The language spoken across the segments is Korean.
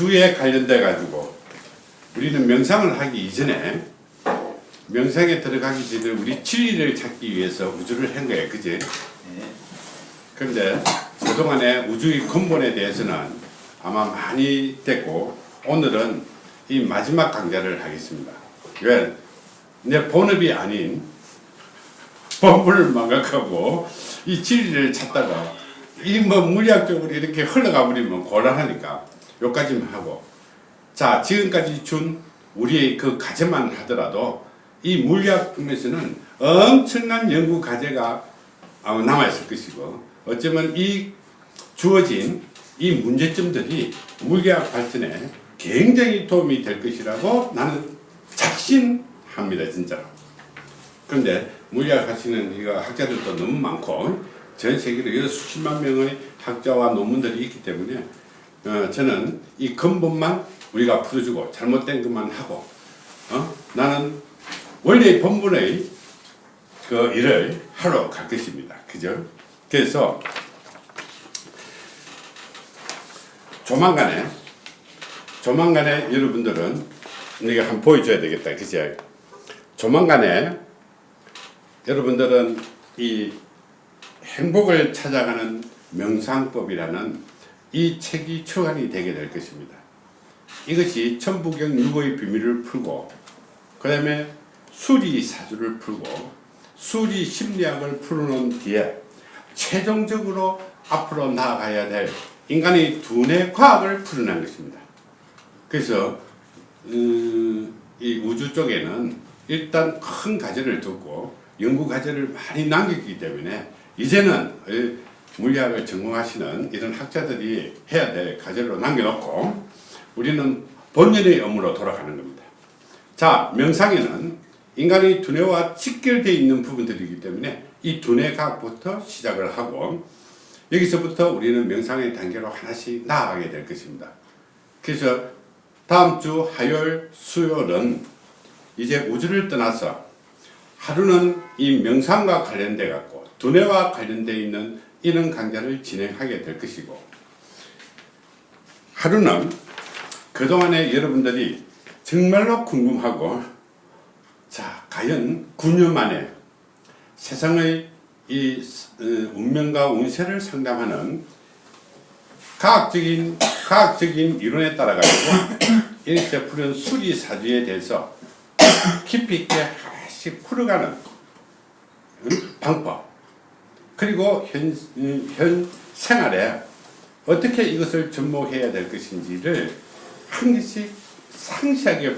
우주에 관련돼 가지고 우리는 명상을 하기 이전에 명상에 들어가기 전에 우리 진리를 찾기 위해서 우주를 한 거예요. 그지? 그런데 그동안에 우주의 근본에 대해서는 아마 많이 됐고 오늘은 이 마지막 강좌를 하겠습니다. 왜? 내 본업이 아닌 본분을 망각하고 이 진리를 찾다가 이 뭐 물리학적으로 이렇게 흘러가 버리면 곤란하니까 여기까지만 하고, 자, 지금까지 준 우리의 그 과제만 하더라도 이 물리학 분에서는 엄청난 연구 과제가 남아있을 것이고, 어쩌면 이 주어진 이 문제점들이 물리학 발전에 굉장히 도움이 될 것이라고 나는 작신합니다, 진짜로. 그런데 물리학 하시는 이거 학자들도 너무 많고 전 세계로 여러 수십만 명의 학자와 논문들이 있기 때문에 저는 이 근본만 우리가 풀어주고 잘못된 것만 하고 나는 원래의 본분의 그 일을 하러 갈 것입니다. 그죠? 그래서 조만간에 여러분들은 내가 한번 보여줘야 되겠다. 그죠? 조만간에 여러분들은 이 행복을 찾아가는 명상법이라는 이 책이 출간이 되게 될 것입니다. 이것이 천부경 6의 비밀을 풀고, 그 다음에 수리사주를 풀고 수리심리학을 풀어놓은 뒤에 최종적으로 앞으로 나아가야 될 인간의 두뇌 과학을 풀어낸 것입니다. 그래서 이 우주 쪽에는 일단 큰 과제를 두고 연구 과제를 많이 남겼기 때문에 이제는 물리학을 전공하시는 이런 학자들이 해야 될 과제로 남겨놓고 우리는 본연의 업무로 돌아가는 겁니다. 자, 명상에는 인간의 두뇌와 직결되어 있는 부분들이기 때문에 이 두뇌 과학부터 시작을 하고 여기서부터 우리는 명상의 단계로 하나씩 나아가게 될 것입니다. 그래서 다음 주 화요일, 수요일은 이제 우주를 떠나서 하루는 이 명상과 관련돼 갖고 두뇌와 관련돼 있는 이런 강좌를 진행하게 될 것이고, 하루는 그동안에 여러분들이 정말로 궁금하고, 자, 과연 9년 만에 세상의 이 운명과 운세를 상담하는 과학적인 이론에 따라 가지고 이렇게 푸른 수리사주에 대해서 깊이 있게 하나씩 풀어가는 방법, 그리고 현 생활에 어떻게 이것을 접목해야 될 것인지를 한 개씩 상세하게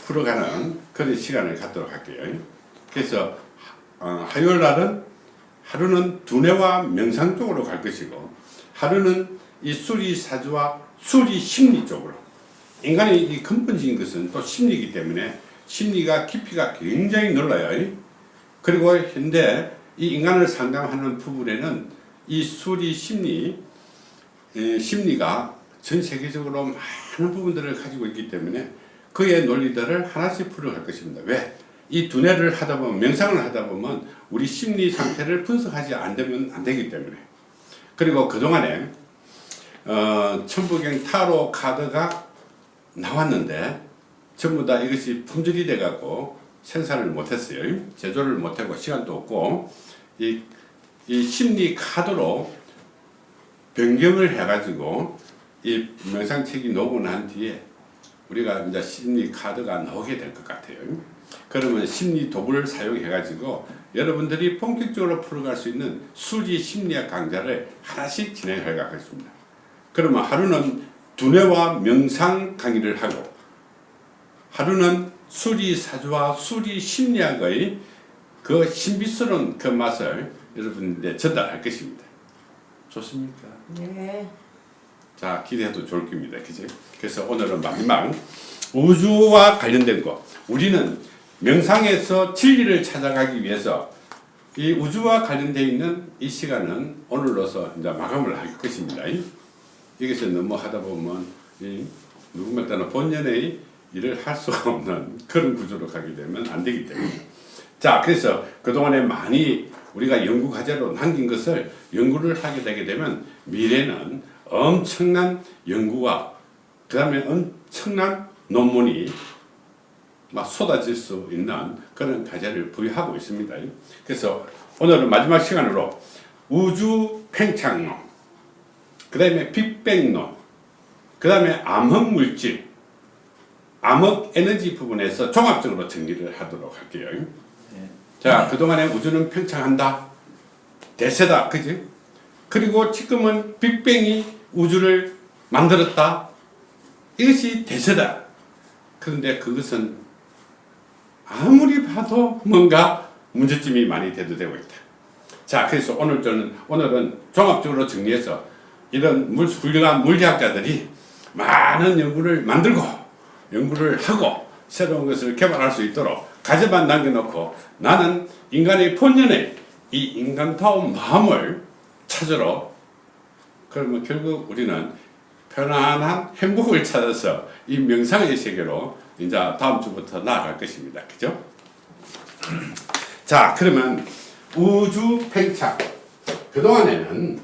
풀어가는 그런 시간을 갖도록 할게요. 그래서 화요일 날은 하루는 두뇌와 명상 쪽으로 갈 것이고, 하루는 이 수리사주와 수리심리 쪽으로. 인간의 이 근본적인 것은 또 심리이기 때문에 심리가 깊이가 굉장히 넓어요. 그리고 현대 이 인간을 상담하는 부분에는 이 수리 심리가 전 세계적으로 많은 부분들을 가지고 있기 때문에 그의 논리들을 하나씩 풀어갈 것입니다. 왜? 이 두뇌를 하다 보면, 명상을 하다 보면 우리 심리 상태를 분석하지 않으면 안 되기 때문에. 그리고 그동안에 천부경 타로 카드가 나왔는데 전부 다 이것이 품절이 돼 갖고 생산을 못했어요. 제조를 못하고 시간도 없고 이 심리 카드로 변경을 해가지고 이 명상책이 나오고 난 뒤에 우리가 이제 심리 카드가 나오게 될 것 같아요. 그러면 심리 도구를 사용해가지고 여러분들이 본격적으로 풀어갈 수 있는 수리 심리학 강좌를 하나씩 진행해 가겠습니다. 그러면 하루는 두뇌와 명상 강의를 하고, 하루는 수리 사주와 수리 심리학의 그 신비스러운 그 맛을 여러분들께 전달할 것입니다. 좋습니까? 네. 자, 기대해도 좋을 겁니다. 그죠? 그래서 오늘은 마지막 우주와 관련된 거. 우리는 명상에서 진리를 찾아가기 위해서 이 우주와 관련되어 있는 이 시간은 오늘로서 이제 마감을 할 것입니다. 여기서 너무 하다 보면 누구말 따는 본연의 일을 할 수가 없는 그런 구조로 가게 되면 안 되기 때문에. 자, 그래서 그동안에 많이 우리가 연구 과제로 남긴 것을 연구를 하게 되게 되면 미래는 엄청난 연구와 그 다음에 엄청난 논문이 막 쏟아질 수 있는 그런 과제를 부여하고 있습니다. 그래서 오늘은 마지막 시간으로 우주 팽창론, 그 다음에 빅뱅론, 그 다음에 암흑 물질, 암흑 에너지 부분에서 종합적으로 정리를 하도록 할게요. 자, 그동안에 우주는 팽창한다, 대세다, 그지? 그리고 지금은 빅뱅이 우주를 만들었다, 이것이 대세다. 그런데 그것은 아무리 봐도 뭔가 문제점이 많이 대두되고 있다. 자, 그래서 오늘은 종합적으로 정리해서 이런 훌륭한 물리학자들이 많은 연구를 만들고 연구를 하고 새로운 것을 개발할 수 있도록 과제만 남겨놓고 나는 인간의 본연의 이 인간다운 마음을 찾으러, 그러면 결국 우리는 편안한 행복을 찾아서 이 명상의 세계로 이제 다음 주부터 나아갈 것입니다. 그죠? 자, 그러면 우주 팽창. 그동안에는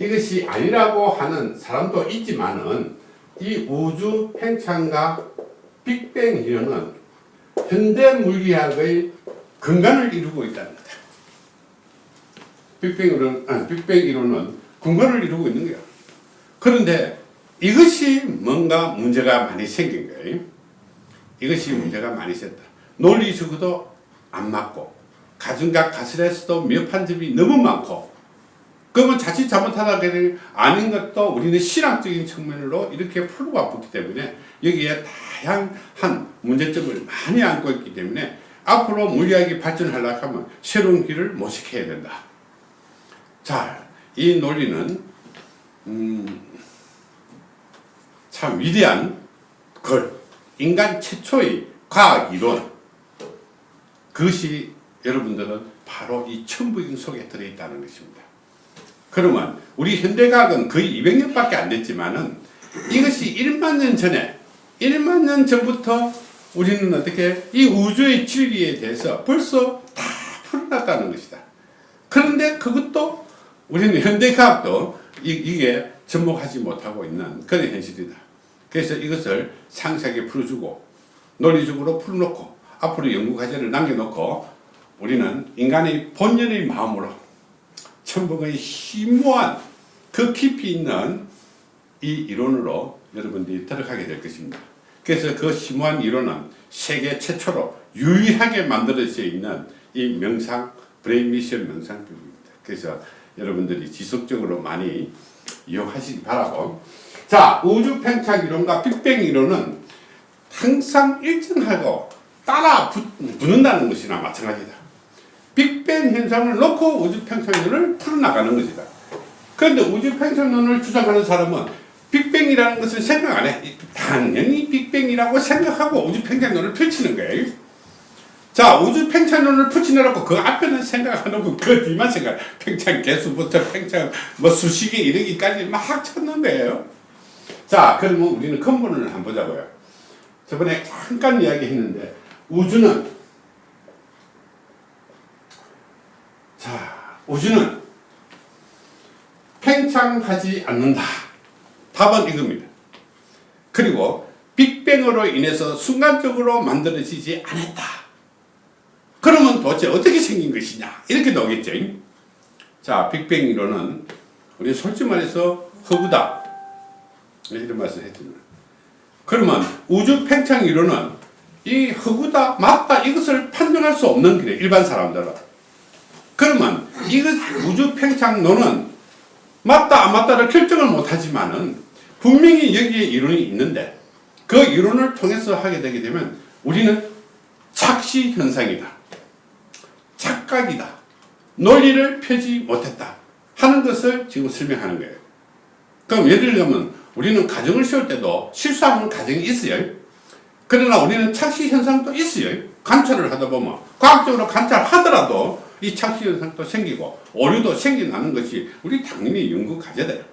이것이 아니라고 하는 사람도 있지만은 이 우주 팽창과 빅뱅 이론은 현대 물리학의 근간을 이루고 있다는 거다. 빅뱅 이론은 근간을 이루고 있는 거야. 그런데 이것이 뭔가 문제가 많이 생긴 거예요. 이것이 문제가 많이 생겼다. 논리적으로도 안 맞고 가정과 가설에서도 미흡한 점이 너무 많고, 그러면 자칫 잘못하다가 아닌 것도 우리는 신학적인 측면으로 이렇게 풀고 왔기 때문에 여기에 다양한 문제점을 많이 안고 있기 때문에 앞으로 물리학이 발전하려고 하면 새로운 길을 모색해야 된다. 자, 이 논리는 참 위대한 인간 최초의 과학 이론, 그것이 여러분들은 바로 이 천부경 속에 들어있다는 것입니다. 그러면 우리 현대과학은 거의 200년밖에 안 됐지만은 이것이 1만 년 전에, 1만 년 전부터 우리는 어떻게 이 우주의 진리에 대해서 벌써 다 풀어놨다는 것이다. 그런데 그것도 우리는 현대과학도 이게 접목하지 못하고 있는 그런 현실이다. 그래서 이것을 상세하게 풀어주고 논리적으로 풀어놓고 앞으로 연구과제를 남겨놓고 우리는 인간의 본연의 마음으로 천부의 심오한 그 깊이 있는 이 이론으로 여러분들이 들어가게 될 것입니다. 그래서 그 심오한 이론은 세계 최초로 유일하게 만들어져 있는 이 명상, 브레인 미션 명상법입니다. 그래서 여러분들이 지속적으로 많이 이용하시기 바라고. 자, 우주 팽창 이론과 빅뱅 이론은 항상 일정하고 따라 붙는다는 것이나 마찬가지다. 빅뱅 현상을 놓고 우주 팽창론을 풀어나가는 것이다. 그런데 우주 팽창론을 주장하는 사람은 빅뱅이라는 것을 생각 안 해. 당연히 빅뱅이라고 생각하고 우주 팽창론을 펼치는 거예요. 자, 우주 팽창론을 붙여놓고 그 앞에는 생각 안 하고 그 뒤만 생각. 팽창 개수부터 팽창 수식에 이르기까지 막 찾는 거예요. 자, 그러면 우리는 근본을 한번 보자고요. 저번에 잠깐 이야기했는데 우주는 팽창하지 않는다. 답은 이겁니다. 그리고 빅뱅으로 인해서 순간적으로 만들어지지 않았다. 그러면 도대체 어떻게 생긴 것이냐, 이렇게 나오겠죠. 자, 빅뱅 이론은 우리 솔직히 말해서 허구다, 이런 말씀을 했잖아요. 그러면 우주 팽창 이론은 이 허구다, 맞다, 이것을 판정할 수 없는 길이에요, 일반 사람들은. 그러면 이것 우주 팽창론은 맞다 안 맞다를 결정을 못하지만은 분명히 여기에 이론이 있는데 그 이론을 통해서 하게 되게 되면 우리는 착시 현상이다, 착각이다, 논리를 펴지 못했다 하는 것을 지금 설명하는 거예요. 그럼 예를 들면 우리는 가정을 세울 때도 실수하는 가정이 있어요. 그러나 우리는 착시 현상도 있어요. 관찰을 하다 보면 과학적으로 관찰하더라도 이 착시 현상도 생기고 오류도 생겨나는 것이 우리 당연히 연구 과제돼요.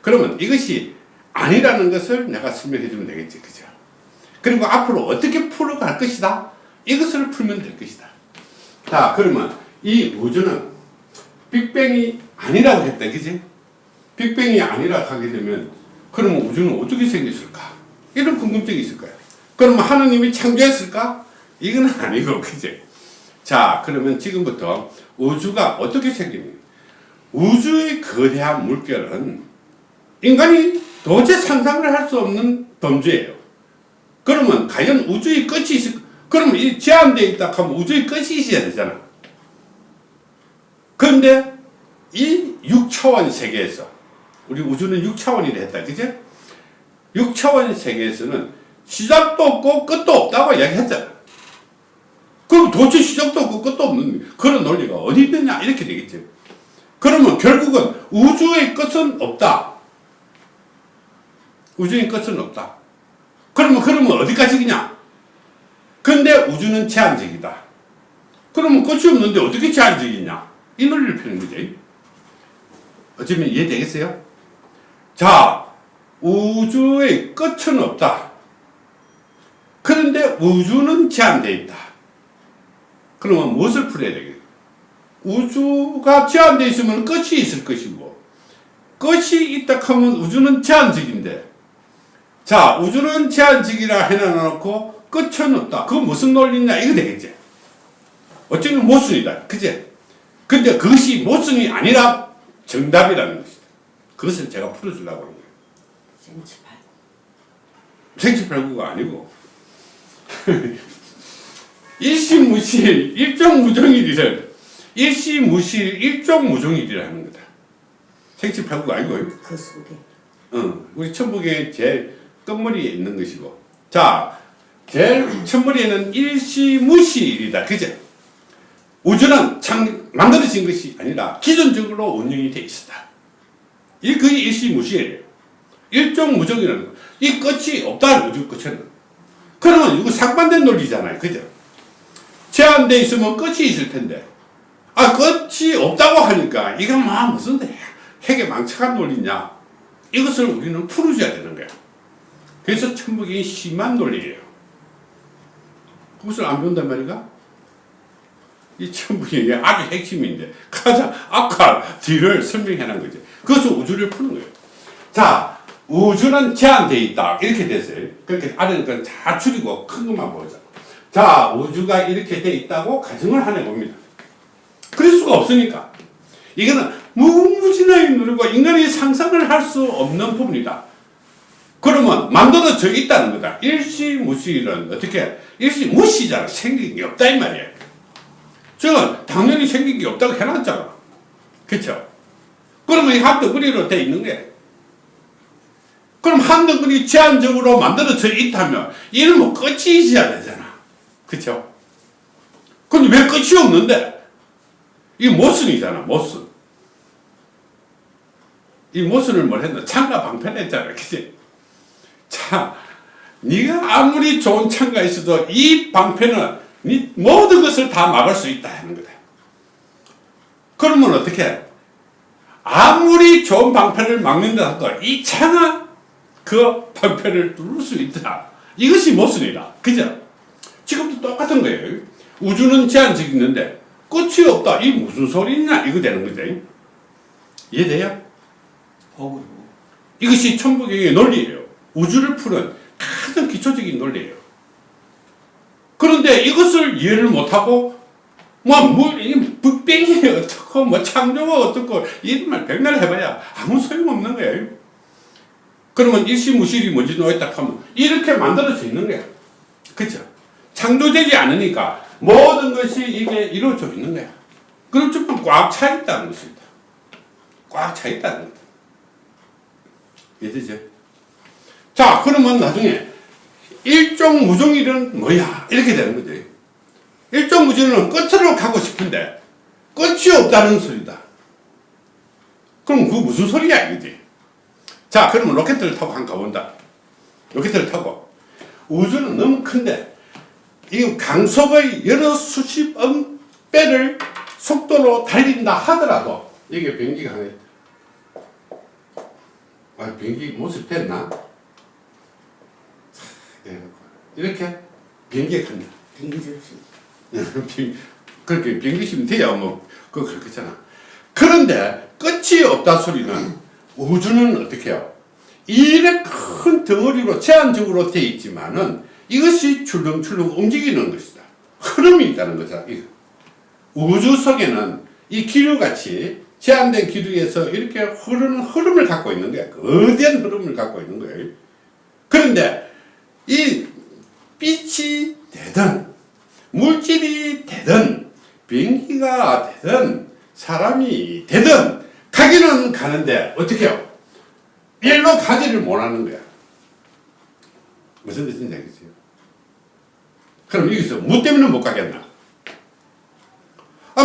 그러면 이것이 아니라는 것을 내가 설명해 주면 되겠지, 그죠? 그리고 앞으로 어떻게 풀어갈 것이다, 이것을 풀면 될 것이다. 자, 그러면 이 우주는 빅뱅이 아니라고 했다, 그지? 빅뱅이 아니라 하게 되면 그러면 우주는 어떻게 생겼을까? 이런 궁금증이 있을 거야. 그러면 하느님이 창조했을까? 이건 아니고, 그지? 자, 그러면 지금부터 우주가 어떻게 생기는가? 우주의 거대한 물결은 인간이 도저히 상상을 할 수 없는 범주예요. 그러면 과연 우주의 끝이 있을까? 그러면 이 제한되어 있다 하면 우주의 끝이 있어야 되잖아. 그런데 이 6차원 세계에서, 우리 우주는 6차원이라 했다, 그죠? 6차원 세계에서는 시작도 없고 끝도 없다고 이야기했잖아. 그럼 도대체 시작도 없고 끝도 없는 그런 논리가 어디 있느냐 이렇게 되겠지. 그러면 결국은 우주의 끝은 없다. 우주의 끝은 없다. 그러면 어디까지냐? 근데 우주는 제한적이다. 그러면 끝이 없는데 어떻게 제한적이냐? 이 논리를 펴는 거지. 어쩌면 이해되겠어요? 자, 우주의 끝은 없다. 그런데 우주는 제한되어 있다. 그러면 무엇을 풀어야 되겠어요? 우주가 제한되어 있으면 끝이 있을 것이고, 끝이 있다 하면 우주는 제한적인데, 자, 우주는 제한적이라 해놔놓고 끝은 없다. 그건 무슨 논리냐? 이거 되겠지. 어쩌면 모순이다. 그지? 근데 그것이 모순이 아니라 정답이라는 것이다. 그것을 제가 풀어주려고 하는 거예요. 생치팔구가 아니고 일시무실 일종무종일이를 일시무실 일종무종일이라는 거다. 생치팔구가 아니고. 그 속에. 우리 천북의 제일 끝머리에 있는 것이고. 자, 제일 첫머리에는 일시무실이다. 그죠? 우주는 만들어진 것이 아니라 기존적으로 운영이 돼 있었다. 그게 일시무실이에요. 일종무종이라는 거. 이 끝이 없다, 우주 끝에는. 그러면 이거 상반된 논리잖아요. 그죠? 제한되어 있으면 끝이 있을 텐데. 끝이 없다고 하니까 이건 무슨 핵의 망측한 논리냐. 이것을 우리는 풀어줘야 되는 거야. 그래서 천북이 심한 논리예요. 그것을 안 배운단 말이가? 이 천북이 아주 핵심인데 가장 앞과 뒤를 설명해 놓은 거지. 그것을 우주를 푸는 거예요. 자, 우주는 제한되어 있다. 이렇게 됐어요. 그렇게 아래는 건 다 줄이고 큰 것만 보자. 자, 우주가 이렇게 돼 있다고 가정을 하네 봅니다. 그럴 수가 없으니까. 이거는 무궁무진하게 누르고 인간이 상상을 할 수 없는 부분이다. 그러면 만들어져 있다는 거다. 일시무실은 어떻게? 일시무시잖아. 생긴 게 없다 이 말이야. 저건 당연히 생긴 게 없다고 해놨잖아. 그쵸? 그러면 이 한 덩어리로 돼 있는 거야. 그럼 한 덩어리 제한적으로 만들어져 있다면 이는 뭐 끝이 있어야 되잖아. 그쵸? 근데 왜 끝이 없는데? 이 모순이잖아, 모순. 이 모순을 뭘 했나? 창가 방편했잖아, 그치? 자, 네가 아무리 좋은 창가 있어도 이 방편은 네 모든 것을 다 막을 수 있다 하는 거다. 그러면 어떻게? 아무리 좋은 방편을 막는다 하도 이 창은 그 방편을 뚫을 수 있다. 이것이 모순이다. 그죠? 지금도 똑같은 거예요. 우주는 제한적인데 끝이 없다. 이 무슨 소리냐? 이거 되는 거죠. 이해돼요? 이것이 천부경의 논리예요. 우주를 푸는 가장 기초적인 논리예요. 그런데 이것을 이해를 못하고 빅뱅이 어떻고 창조가 어떻고 이런 말 백날 해봐야 아무 소용없는 거예요. 그러면 일시무실이 뭔지 놓였다 하면 이렇게 만들어져 있는 거야. 그쵸? 창조되지 않으니까 모든 것이 이게 이루어져 있는 거야. 그럼 조금 꽉 차 있다는 것입니다. 꽉 차 있다는 것. 이해되죠? 자, 그러면 나중에 일종무종일은 뭐야? 이렇게 되는 거지. 일종무종일은 끝으로 가고 싶은데 끝이 없다는 소리다. 그럼 그거 무슨 소리야 이거지? 자, 그러면 로켓을 타고 한 가본다. 로켓을 타고 우주는 너무 큰데 이 강속의 여러 수십억 배를 속도로 달린다 하더라도 이게 비행기가 하나 있다. 비행기 모습 됐나? 이렇게 비행기가 간다. 그렇게 비행기 시면 돼야 그렇겠잖아. 그런데 끝이 없다 소리는 우주는 어떻게 해요? 이래 큰 덩어리로 제한적으로 되어 있지만은 이것이 출렁출렁 움직이는 것이다. 흐름이 있다는 거죠. 우주 속에는 이 기류같이 제한된 기류에서 이렇게 흐르는 흐름을 갖고 있는 거야. 거대한 흐름을 갖고 있는 거예요. 그런데 이 빛이 되든 물질이 되든 비행기가 되든 사람이 되든 가기는 가는데 어떻게 해요? 일로 가지를 못하는 거야. 무슨 뜻인지 알겠어요? 그럼 여기서 뭐 때문에 못 가겠나?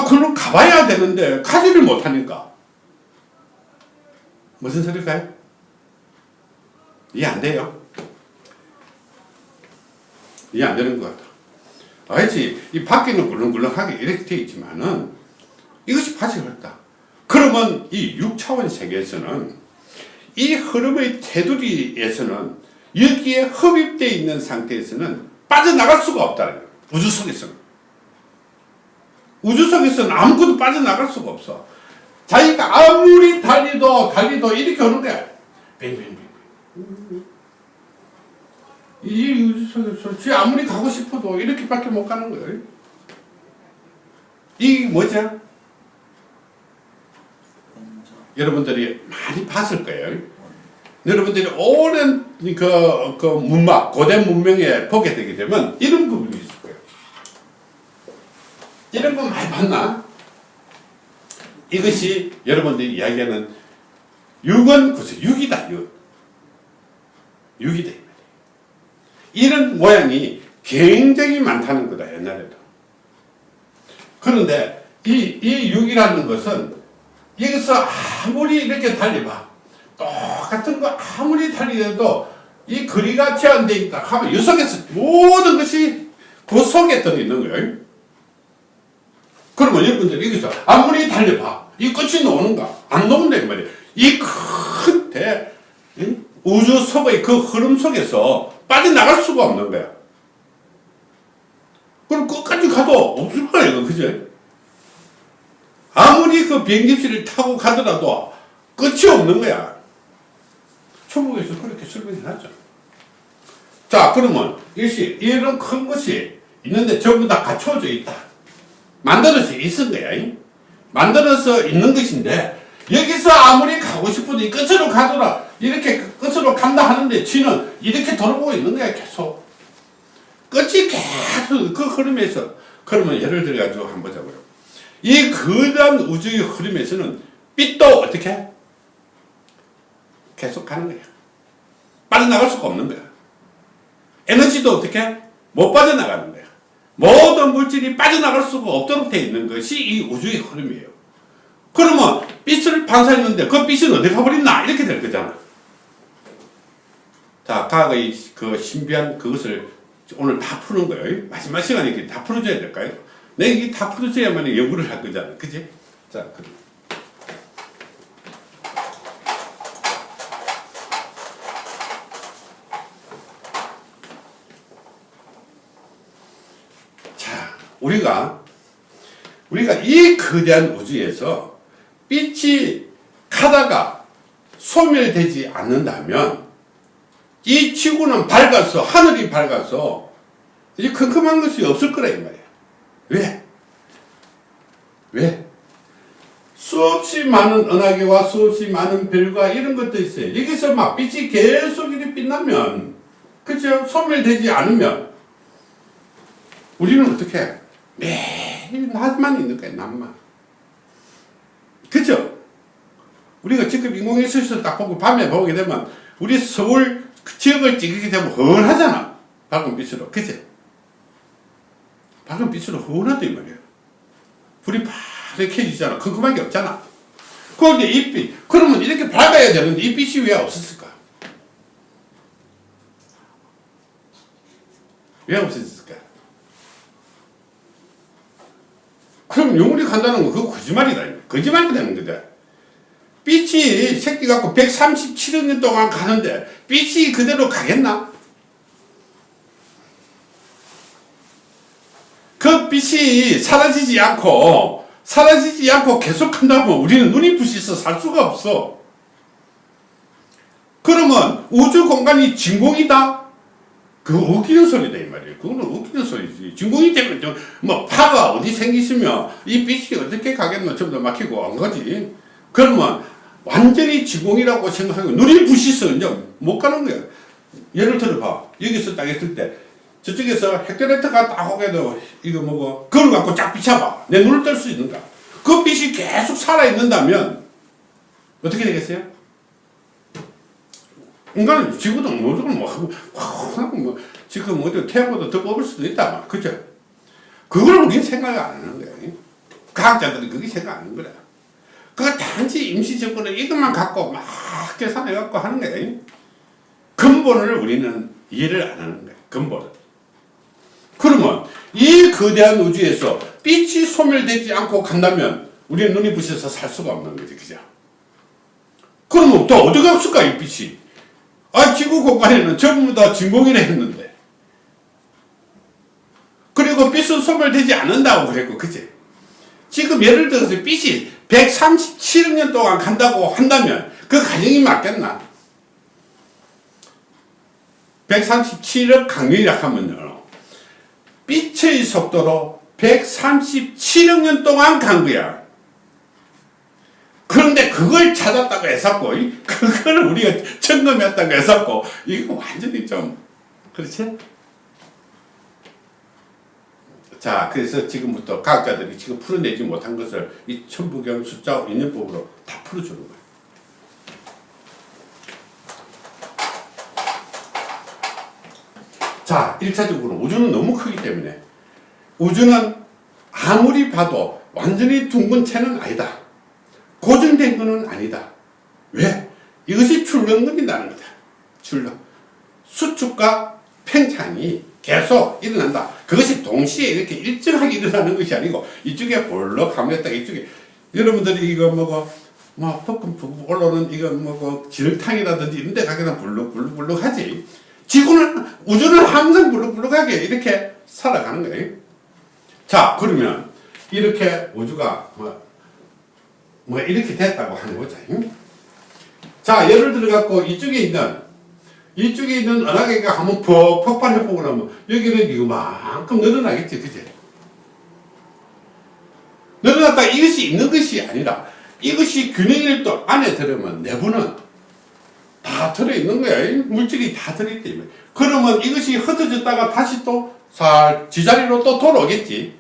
그럼 가봐야 되는데 가지를 못하니까. 무슨 소리일까요? 이해 안 돼요? 이해 안 되는 것 같아. 알지? 이 밖에는 굴렁굴렁하게 이렇게 되어 있지만은 이것이 바지 그렇다. 그러면 이 6차원 세계에서는 이 흐름의 테두리에서는 여기에 흡입되어 있는 상태에서는 빠져나갈 수가 없다는 거예요. 우주 속에서는. 우주 속에서는 아무것도 빠져나갈 수가 없어. 자기가 아무리 달리도 이렇게 오는 거야. 뱅뱅뱅. 이 우주 속에서 지 아무리 가고 싶어도 이렇게밖에 못 가는 거예요. 이게 뭐죠? 여러분들이 많이 봤을 거예요. 여러분들이 오랜 그 문막, 고대 문명에 보게 되게 되면 이런 부분이 있을 거예요. 이런 거 많이 봤나? 이것이 여러분들이 이야기하는 육원구세, 육이다, 육. 육이다. 이런 모양이 굉장히 많다는 거다, 옛날에도. 그런데 이 육이라는 것은 여기서 아무리 이렇게 달려봐. 똑같은 거 아무리 달리해도 이 거리가 제한되어 있다 하면 이 속에서 모든 것이 그 속에 들어있는 거예요. 그러면 여러분들 여기서 아무리 달려봐. 이 끝이 나오는가? 안 나온다 이 말이에요. 이 큰 우주 속의 그 흐름 속에서 빠져나갈 수가 없는 거야. 그럼 끝까지 가도 없을 거야 이거 그죠? 아무리 그 비행기를 타고 가더라도 끝이 없는 거야. 초목에서 그렇게 설명이 하죠. 자, 그러면 이것이 이런 큰 것이 있는데 전부 다 갖춰져 있다. 만들어서 있은 거야. 만들어서 있는 것인데 여기서 아무리 가고 싶어도 이 끝으로 가더라. 이렇게 끝으로 간다 하는데 지는 이렇게 돌아보고 있는 거야 계속. 끝이 계속 그 흐름에서. 그러면 예를 들어가지고 한번 보자고요. 이 거대한 우주의 흐름에서는 빛도 어떻게? 계속 가는 거야. 빠져나갈 수가 없는 거야. 에너지도 어떻게? 못 빠져나가는 거야. 모든 물질이 빠져나갈 수가 없도록 되어 있는 것이 이 우주의 흐름이에요. 그러면 빛을 반사했는데 그 빛은 어디 가버렸나? 이렇게 될 거잖아. 자, 과학의 그 신비한 그것을 오늘 다 푸는 거예요. 마지막 시간에 다 풀어줘야 될까요? 내가 이게 다 풀어줘야만 연구를 할 거잖아. 그지? 자, 그럼. 우리가 이 거대한 우주에서 빛이 가다가 소멸되지 않는다면 이 지구는 밝아서 하늘이 밝아서 이제 컴컴한 것이 없을 거라 이 말이야. 왜? 왜? 수없이 많은 은하계와 수없이 많은 별과 이런 것도 있어요. 여기서 막 빛이 계속 이렇게 빛나면 그죠? 소멸되지 않으면 우리는 어떻게 해? 매일 낮만 있는 거야, 낮만. 그죠? 우리가 지금 인공위성에서 딱 보고 밤에 보게 되면 우리 서울 그 지역을 찍게 되면 훤하잖아. 밝은 빛으로. 그죠? 밝은 빛으로 훤하다 이 말이야. 불이 파랗게 켜지잖아. 컴컴한 게 없잖아. 그런데 이 빛, 그러면 이렇게 밝아야 되는데 이 빛이 왜 없었을까? 왜 없었을까? 그럼 영원히 간다는 거 그거 거짓말이다. 거짓말이 되는 거다. 빛이 새끼 갖고 137억 년 동안 가는데 빛이 그대로 가겠나? 그 빛이 사라지지 않고 계속 한다면 우리는 눈이 부시서 살 수가 없어. 그러면 우주 공간이 진공이다? 그거 웃기는 소리다 이 말이에요. 그거는 웃기는 소리지. 진공이 되면 뭐 파가 어디 생기시면 이 빛이 어떻게 가겠노? 전부 다 막히고 안 가지. 그러면 완전히 진공이라고 생각하고 눈이 부시서 이제 못 가는 거야. 예를 들어 봐. 여기서 딱 있을 때 저쪽에서 헬리콥터가 딱 오게도 이거 뭐고 그걸 갖고 쫙 비춰봐. 내 눈을 뜰 수 있는가? 그 빛이 계속 살아있는다면 어떻게 되겠어요? 인간은 지구도 무조건 뭐 지금 어디 태양보다 더 뽑을 수도 있다. 그죠? 그걸 우리는 생각을 안 하는 거야. 과학자들은 그게 생각 안 하는 거야. 그거 단지 임시적으로 이것만 갖고 막 계산해갖고 하는 거야. 근본을 우리는 이해를 안 하는 거야. 근본을. 그러면 이 거대한 우주에서 빛이 소멸되지 않고 간다면 우리는 눈이 부셔서 살 수가 없는 거지. 그죠? 그러면 또 어디 갔을까 이 빛이? 지구 공간에는 전부 다 진공이라 했는데. 그리고 빛은 소멸되지 않는다고 그랬고, 그치? 지금 예를 들어서 빛이 137억 년 동안 간다고 한다면 그 가정이 맞겠나? 137억 강렬이라 하면요. 빛의 속도로 137억 년 동안 간 거야. 그런데 그걸 찾았다고 했었고, 그걸 우리가 점검했다고 했었고, 이거 완전히 좀, 그렇지? 자, 그래서 지금부터 과학자들이 지금 풀어내지 못한 것을 이 천부경 숫자 인연법으로 다 풀어주는 거예요. 자, 1차적으로 우주는 너무 크기 때문에 우주는 아무리 봐도 완전히 둥근 채는 아니다. 고정된 것은 아니다. 왜? 이것이 출렁거린다는 거다. 출렁. 수축과 팽창이 계속 일어난다. 그것이 동시에 이렇게 일정하게 일어나는 것이 아니고 이쪽에 볼록 하면 딱 이쪽에 여러분들이 이거 뭐고 뭐 볶음 올라오는 이거 뭐고 진흙탕이라든지 이런 데 가게는 불룩불룩 하지. 지구는 우주는 항상 불룩불룩하게 이렇게 살아가는 거예요. 자, 그러면 이렇게 우주가 뭐 이렇게 됐다고 하는 거죠. 자, 예를 들어 갖고 이쪽에 있는 은하계가 한번 폭발해보고 나면 여기는 이거만큼 늘어나겠지. 그치? 늘어났다 이것이 있는 것이 아니라 이것이 균형일도 안에 들으면 내부는 다 들어있는 거야. 물질이 다 들어있기. 그러면 이것이 흩어졌다가 다시 또 지자리로 또 돌아오겠지.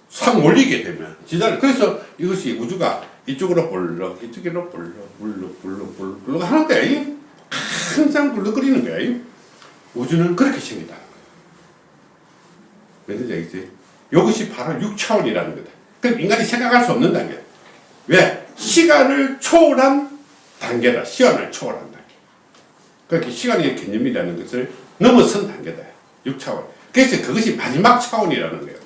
싹 몰리게 되면 지자리. 그래서 이것이 우주가 이쪽으로 볼록 이쪽으로 볼록 하는 거야. 항상 불룩거리는 거야. 우주는 그렇게 생긴다는 거야. 왠지 알겠지? 이것이 바로 6차원이라는 거다. 그럼 인간이 생각할 수 없는 단계. 왜? 시간을 초월한 단계다. 시간을 초월한 단계. 그렇게 시간의 개념이라는 것을 넘어선 단계다. 6차원. 그래서 그것이 마지막 차원이라는 거예요.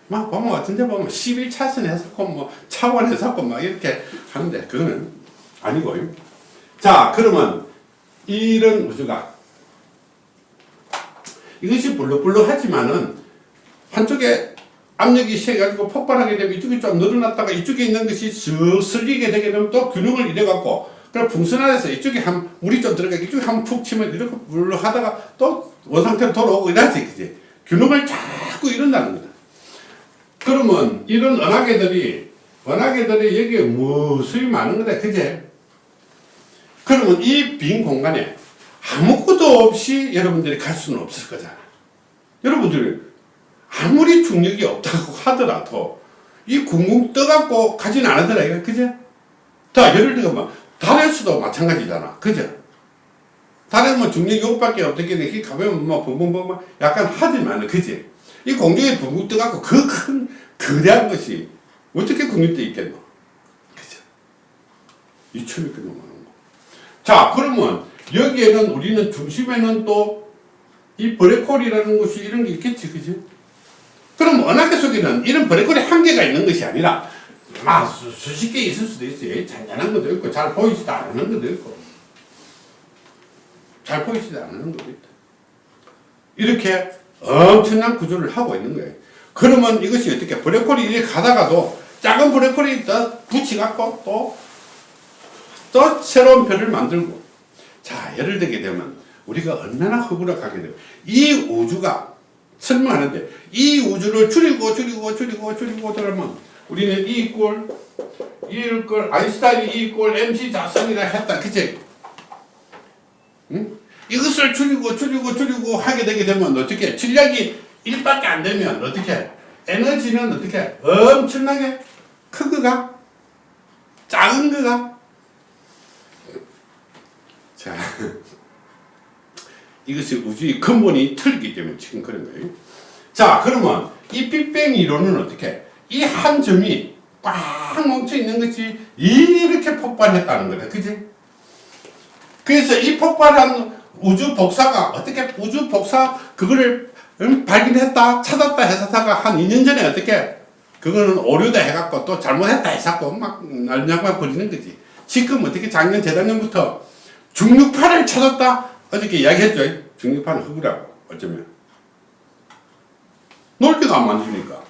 막 보면 어떤데 보면 11차선 했었고 뭐 차원 했었고 막 이렇게 하는데 그거는 아니고요. 자, 그러면 이런 우주가 이것이 불룩불룩하지만은 한쪽에 압력이 세가지고 폭발하게 되면 이쪽이 좀 늘어났다가 이쪽에 있는 것이 쓱 쓸리게 되게 되면 또 균형을 이뤄갖고 그럼 풍선안에서 이쪽에 물이 좀 들어가고 이쪽에 한번 푹 치면 이렇게 불룩하다가 또 원상태로 돌아오고 이러지. 그지? 균형을 자꾸 이룬다는 거다. 그러면 이런 은하계들이 여기에 무수히 많은 거다. 그제? 그러면 이 빈 공간에 아무것도 없이 여러분들이 갈 수는 없을 거잖아. 여러분들이 아무리 중력이 없다고 하더라도 이 쿵쿵 떠갖고 가진 않으더라. 그제? 자, 예를 들어 달에서도 마찬가지잖아. 그죠? 달에 뭐 중력이 5밖에 없겠네. 이렇게 가면 뭐 붕붕붕 약간 하지만, 그지? 이 공중에 붕붕 떠갖고 그 큰 거대한 것이 어떻게 국립돼 있겠노? 그죠? 2,000여 개 넘는 거. 자, 그러면 여기에는 우리는 중심에는 또 이 블랙홀이라는 것이 이런 게 있겠지. 그지? 그럼 은하계 속에는 이런 블랙홀이 한 개가 있는 것이 아니라 수십 개 있을 수도 있어요. 잔잔한 것도 있고 잘 보이지도 않는 것도 있고 잘 보이지도 않는 것도 있다. 이렇게 엄청난 구조를 하고 있는 거예요. 그러면 이것이 어떻게 블랙홀이 이렇게 가다가도 작은 블랙홀이 더 붙여갖고 또 새로운 별을 만들고 자, 예를 들게 되면 우리가 얼마나 허물어가게 돼요. 이 우주가 설명하는데 이 우주를 줄이고 그러면 우리는 E 이꼴 아인슈타인이 E 이꼴 MC 자선이라 했다. 그치? 응? 이것을 줄이고 하게 되게 되면 어떻게? 질량이 1밖에 안 되면 어떻게? 에너지는 어떻게? 엄청나게 큰 거가? 작은 거가? 자, 이것이 우주의 근본이 틀리기 때문에 지금 그런 거예요. 자, 그러면 이 빅뱅 이론은 어떻게? 이 한 점이 꽉 멈춰 있는 것이 이렇게 폭발했다는 거다. 그지? 그래서 이 폭발한 우주 복사가 어떻게 우주 복사 그거를 발견했다 찾았다 해서다가 한 2년 전에 어떻게 그거는 오류다 해갖고 또 잘못했다 해갖고 막 날냐고 버리는 거지. 지금 어떻게 작년 재작년부터 중력파를 찾았다 어저께 이야기했죠. 중력파는 흙이라고 어쩌면 논리가 안 맞으니까.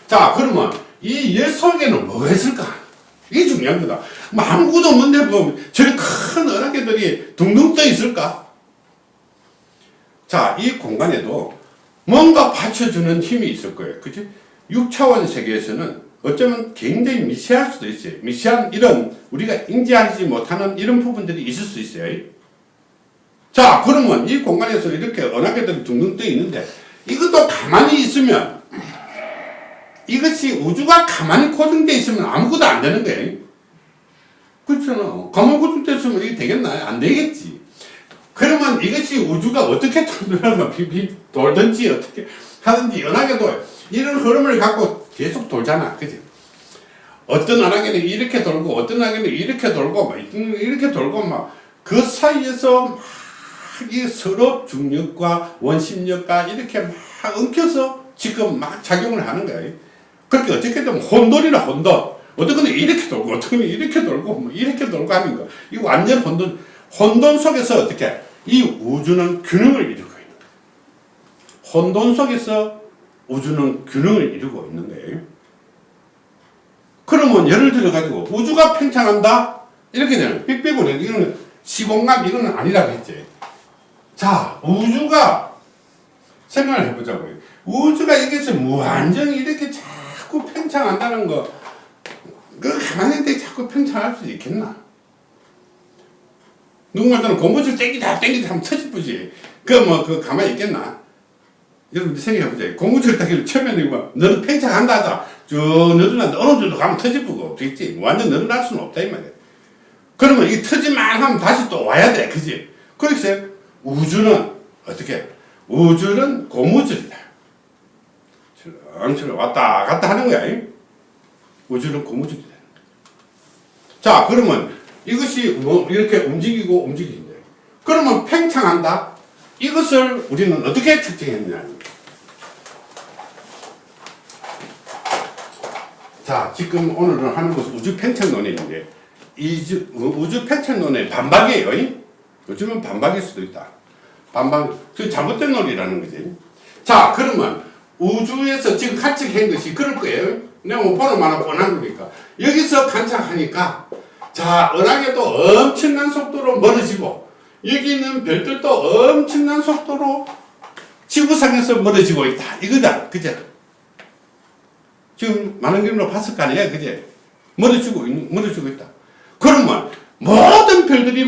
자, 그러면 이 열 속에는 뭐가 있을까? 이게 중요한 거다. 뭐 아무것도 없는데 뭐 저리 큰 어랑개들이 둥둥 떠 있을까? 자, 이 공간에도 뭔가 받쳐주는 힘이 있을 거예요. 그치? 6차원 세계에서는 어쩌면 굉장히 미세할 수도 있어요. 미세한 이런 우리가 인지하지 못하는 이런 부분들이 있을 수 있어요. 자, 그러면 이 공간에서 이렇게 은하계들이 둥둥 떠 있는데 이것도 가만히 있으면 이것이 우주가 가만히 고정되어 있으면 아무것도 안 되는 거예요. 그렇잖아. 가만히 고정되어 있으면 이게 되겠나요? 안 되겠지. 그러면 이것이 우주가 어떻게 돌든지 어떻게 하든지 은하계도 이런 흐름을 갖고 계속 돌잖아. 그지? 어떤 은하계는 이렇게 돌고 어떤 은하계는 이렇게 돌고 막 이렇게 돌고 막 그 사이에서 막 이 서로 중력과 원심력과 이렇게 막 엉켜서 지금 막 작용을 하는 거예요. 그렇게 어떻게 되면 혼돈이라 혼돈. 어떻게는 이렇게 돌고 어떻게는 이렇게 돌고 뭐 이렇게 돌고 하는 거. 이거 완전 혼돈. 혼돈 속에서 어떻게 이 우주는 균형을 이루고 있는 거예요. 혼돈 속에서 우주는 균형을 이루고 있는 거예요. 그러면 예를 들어 가지고 우주가 팽창한다 이렇게 되는 빅뱅은 이거는 시공간 이거는 아니라고 했지. 자, 우주가 생각을 해보자고요. 우주가 이게서 무한정이 이렇게 자꾸 팽창한다는 거, 그 가만히 있는데 자꾸 팽창할 수 있겠나? 누군가는 고무줄 땡기다 하면 터지쁘지. 그 가만히 있겠나? 여러분들 생각해보세요. 고무줄 땡기를 처음에는 뭐, 너는 팽창한다 하자. 쭉 늘어난다. 어느 정도 가면 터지쁘고, 됐지? 완전 늘어날 수는 없다, 이 말이야. 그러면 이 터지만 하면 다시 또 와야 돼. 그지? 그래서 우주는 어떻게? 우주는 고무줄이다. 철렁철렁 왔다 갔다 하는 거야. 우주는 고무줄이다. 자, 그러면 이것이 뭐 이렇게 움직이는데 그러면 팽창한다. 이것을 우리는 어떻게 특징했느냐. 자, 지금 오늘은 하는 것은 우주 팽창론인데 우주 팽창론의 반박이에요. 요즘은 반박일 수도 있다. 반박, 그 잘못된 논리라는 거지. 자, 그러면 우주에서 지금 관측한 것이 그럴 거예요. 내가 못 보는 만한 뻔한 거니까. 여기서 관측하니까, 자, 은하계도 엄청난 속도로 멀어지고, 여기 있는 별들도 엄청난 속도로 지구상에서 멀어지고 있다. 이거다. 그죠? 지금 많은 그림으로 봤을 거 아니에요. 그죠? 멀어지고 있다. 그러면 모든 별들이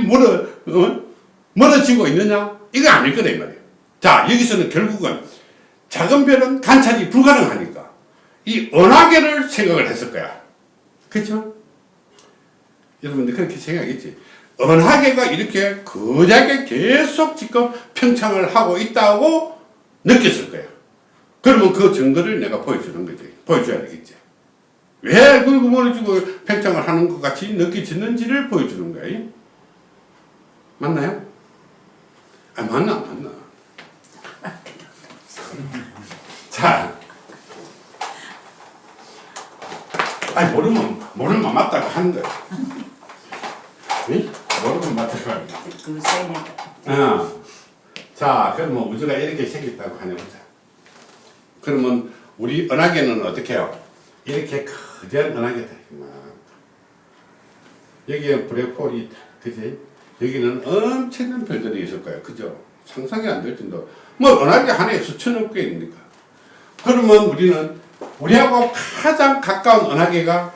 멀어지고 있느냐? 이거 아닐 거다, 이 말이에요. 자, 여기서는 결국은 작은 별은 관찰이 불가능하니까 이 은하계를 생각을 했을 거야. 그렇죠? 여러분들 그렇게 생각했지? 은하계가 이렇게 거대하게 계속 지금 평창을 하고 있다고 느꼈을 거야. 그러면 그 증거를 내가 보여주는 거지. 보여줘야 되겠지. 왜 그리고 멀어지고 팽창을 하는 것 같이 느껴지는지를 보여주는 거야. 맞나요? 아, 맞나. 자. 아니, 모르면 맞다고 하는 거야. 응? 모르면 맞다고 하는 거야. 자, 그러면 우주가 이렇게 생겼다고 하냐 보자. 그러면 우리 은하계는 어떻게 해요? 이렇게 거대한 은하계다. 여기에 블랙홀이 있다. 그지? 여기는 엄청난 별들이 있을 거예요. 그죠? 상상이 안 될 정도. 뭐 은하계 하나에 수천억 개입니까? 그러면 우리는 우리하고 가장 가까운 은하계가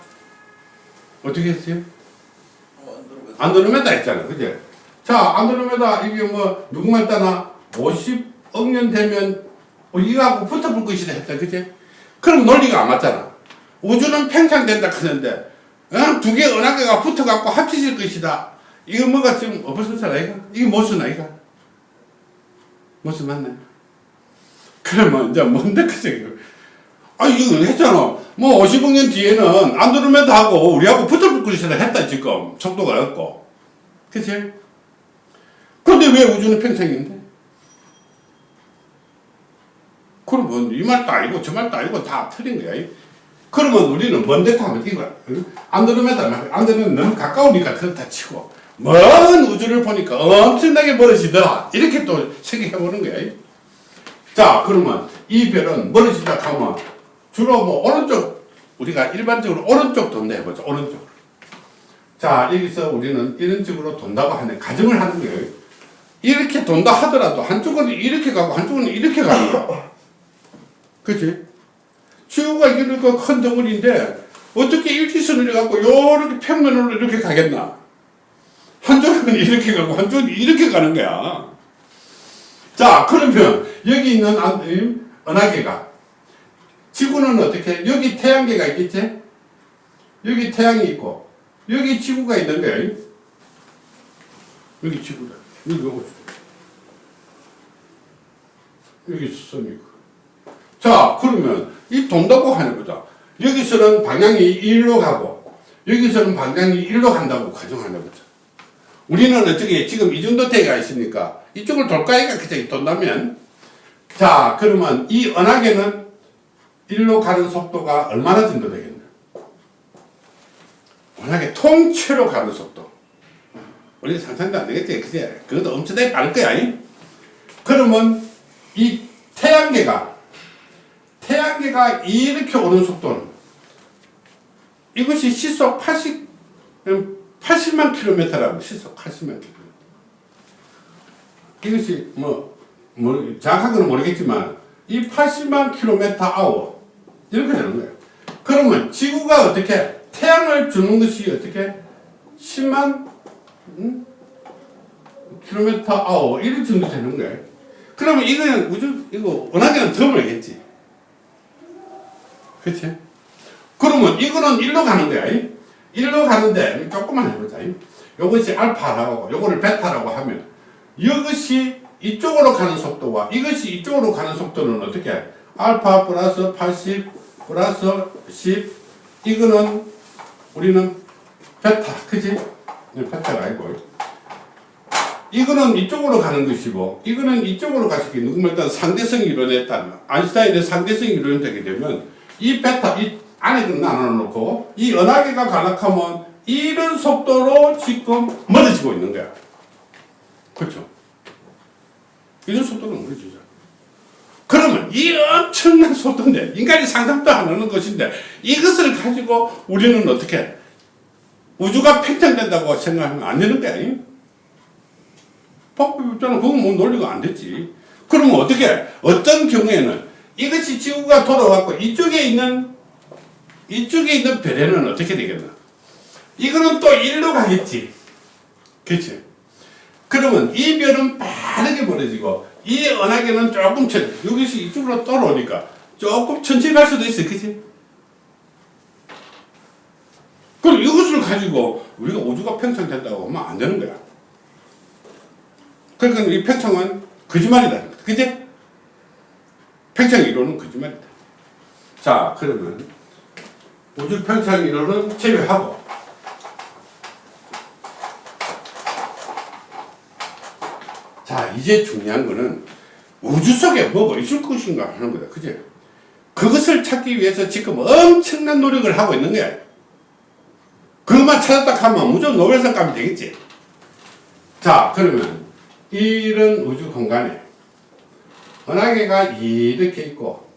어떻게 했어요? 안드로메다 있잖아. 그죠? 자, 안드로메다 이게 뭐 누구만 따나 50억 년 되면 이거하고 붙어볼 것이다 했다. 그지? 그럼 논리가 안 맞잖아. 우주는 팽창된다 하는데 두 개의 은하계가 붙어갖고 합쳐질 것이다. 이거 뭐가 지금 어버섯을 아이가? 이게 무슨 아이가? 무슨 맞네? 그러면 이제 뭔데 그게? 아 이거 했잖아. 뭐 50억 년 뒤에는 안드로메다하고 우리하고 붙어볼 것이다 했다 지금 속도가 없고. 그치? 근데 왜 우주는 팽창인데? 그러면 이 말도 아니고 저 말도 아니고 다 틀린 거야. 그러면 우리는 뭔데 하면 이거야. 안드로메다는 너무 가까우니까 그렇다 치고 먼 우주를 보니까 엄청나게 멀어지더라. 이렇게 또 생각해보는 거야. 자, 그러면 이 별은 멀어지다 하면 주로 뭐 오른쪽, 우리가 일반적으로 오른쪽 돈다 해보자. 오른쪽으로. 자, 여기서 우리는 이런 식으로 돈다고 하는 가정을 하는 거예요. 이렇게 돈다 하더라도 한쪽은 이렇게 가고 한쪽은 이렇게 가는 거야. 그치? 지구가 이렇게 큰 덩어리인데 어떻게 일직선을 갖고 요렇게 평면으로 이렇게 가겠나? 한쪽은 이렇게 가고 한쪽은 이렇게 가는 거야. 자, 그러면 여기 있는 은하계가 지구는 어떻게? 여기 태양계가 있겠지? 여기 태양이 있고 여기 지구가 있는 거야. 여기 지구다. 여기 수선이고. 자, 그러면 이 돈다고 하는 거죠. 여기서는 방향이 1로 가고 여기서는 방향이 1로 간다고 가정하는 거죠. 우리는 어떻게 지금 이 정도 대가 있으니까 이쪽을 돌까이가 그냥 돈다면 자, 그러면 이 은하계는 1로 가는 속도가 얼마나 정도 되겠나? 은하계 통째로 가는 속도. 우리 상상도 안 되겠지? 그제? 그것도 엄청나게 빠를 거야. 그러면 이 태양계가 이렇게 오는 속도는 이것이 시속 80만 킬로미터라고. 시속 80만 킬로미터. 이것이 뭐 정확한 건 모르겠지만 이 80만 킬로미터 아워 이렇게 되는 거예요. 그러면 지구가 어떻게 태양을 주는 것이 어떻게 10만 킬로미터 아워 이런 정도 되는 거예요. 그러면 이거는 이거 은하계는 더 멀겠지. 그치? 그러면 이거는 1로 가는 거야. 1로 가는데 조금만 해보자. 이것이 알파라고 요거를 베타라고 하면 이것이 이쪽으로 가는 속도와 이것이 이쪽으로 가는 속도는 어떻게? 알파 플러스 80 플러스 10 이거는 우리는 베타. 그치? 베타가 아니고 이거는 이쪽으로 가는 것이고 이거는 이쪽으로 가시기 누구면 일단 상대성 이론에 따른 아인슈타인의 상대성 이론이 되게 되면 이 베타 이 안에 나눠놓고 이 은하계가 가락하면 이런 속도로 지금 멀어지고 있는 거야. 그렇죠? 이런 속도는 멀어지죠. 그러면 이 엄청난 속도인데 인간이 상상도 안 하는 것인데 이것을 가지고 우리는 어떻게 우주가 팽창된다고 생각하면 안 되는 거야. 방법이 없잖아. 그건 뭐 논리가 안 됐지. 그러면 어떻게 어떤 경우에는 이것이 지구가 돌아왔고 이쪽에 있는 별에는 어떻게 되겠나? 이거는 또 1로 가겠지. 그치? 그러면 이 별은 빠르게 멀어지고 이 은하계는 조금 여기서 이쪽으로 돌아오니까 조금 천천히 갈 수도 있어. 그치? 그럼 이것을 가지고 우리가 우주가 팽창된다고 하면 안 되는 거야. 그러니까 이 팽창은 거짓말이다. 그치? 팽창 이론은 거짓말이다. 자, 그러면 우주 팽창 이론은 제외하고 자, 이제 중요한 거는 우주 속에 뭐가 있을 것인가 하는 거다. 그치? 그것을 찾기 위해서 지금 엄청난 노력을 하고 있는 거야. 그것만 찾았다 하면 무조건 노벨상 가면 되겠지. 자, 그러면 이런 우주 공간에 은하계가 이렇게 있고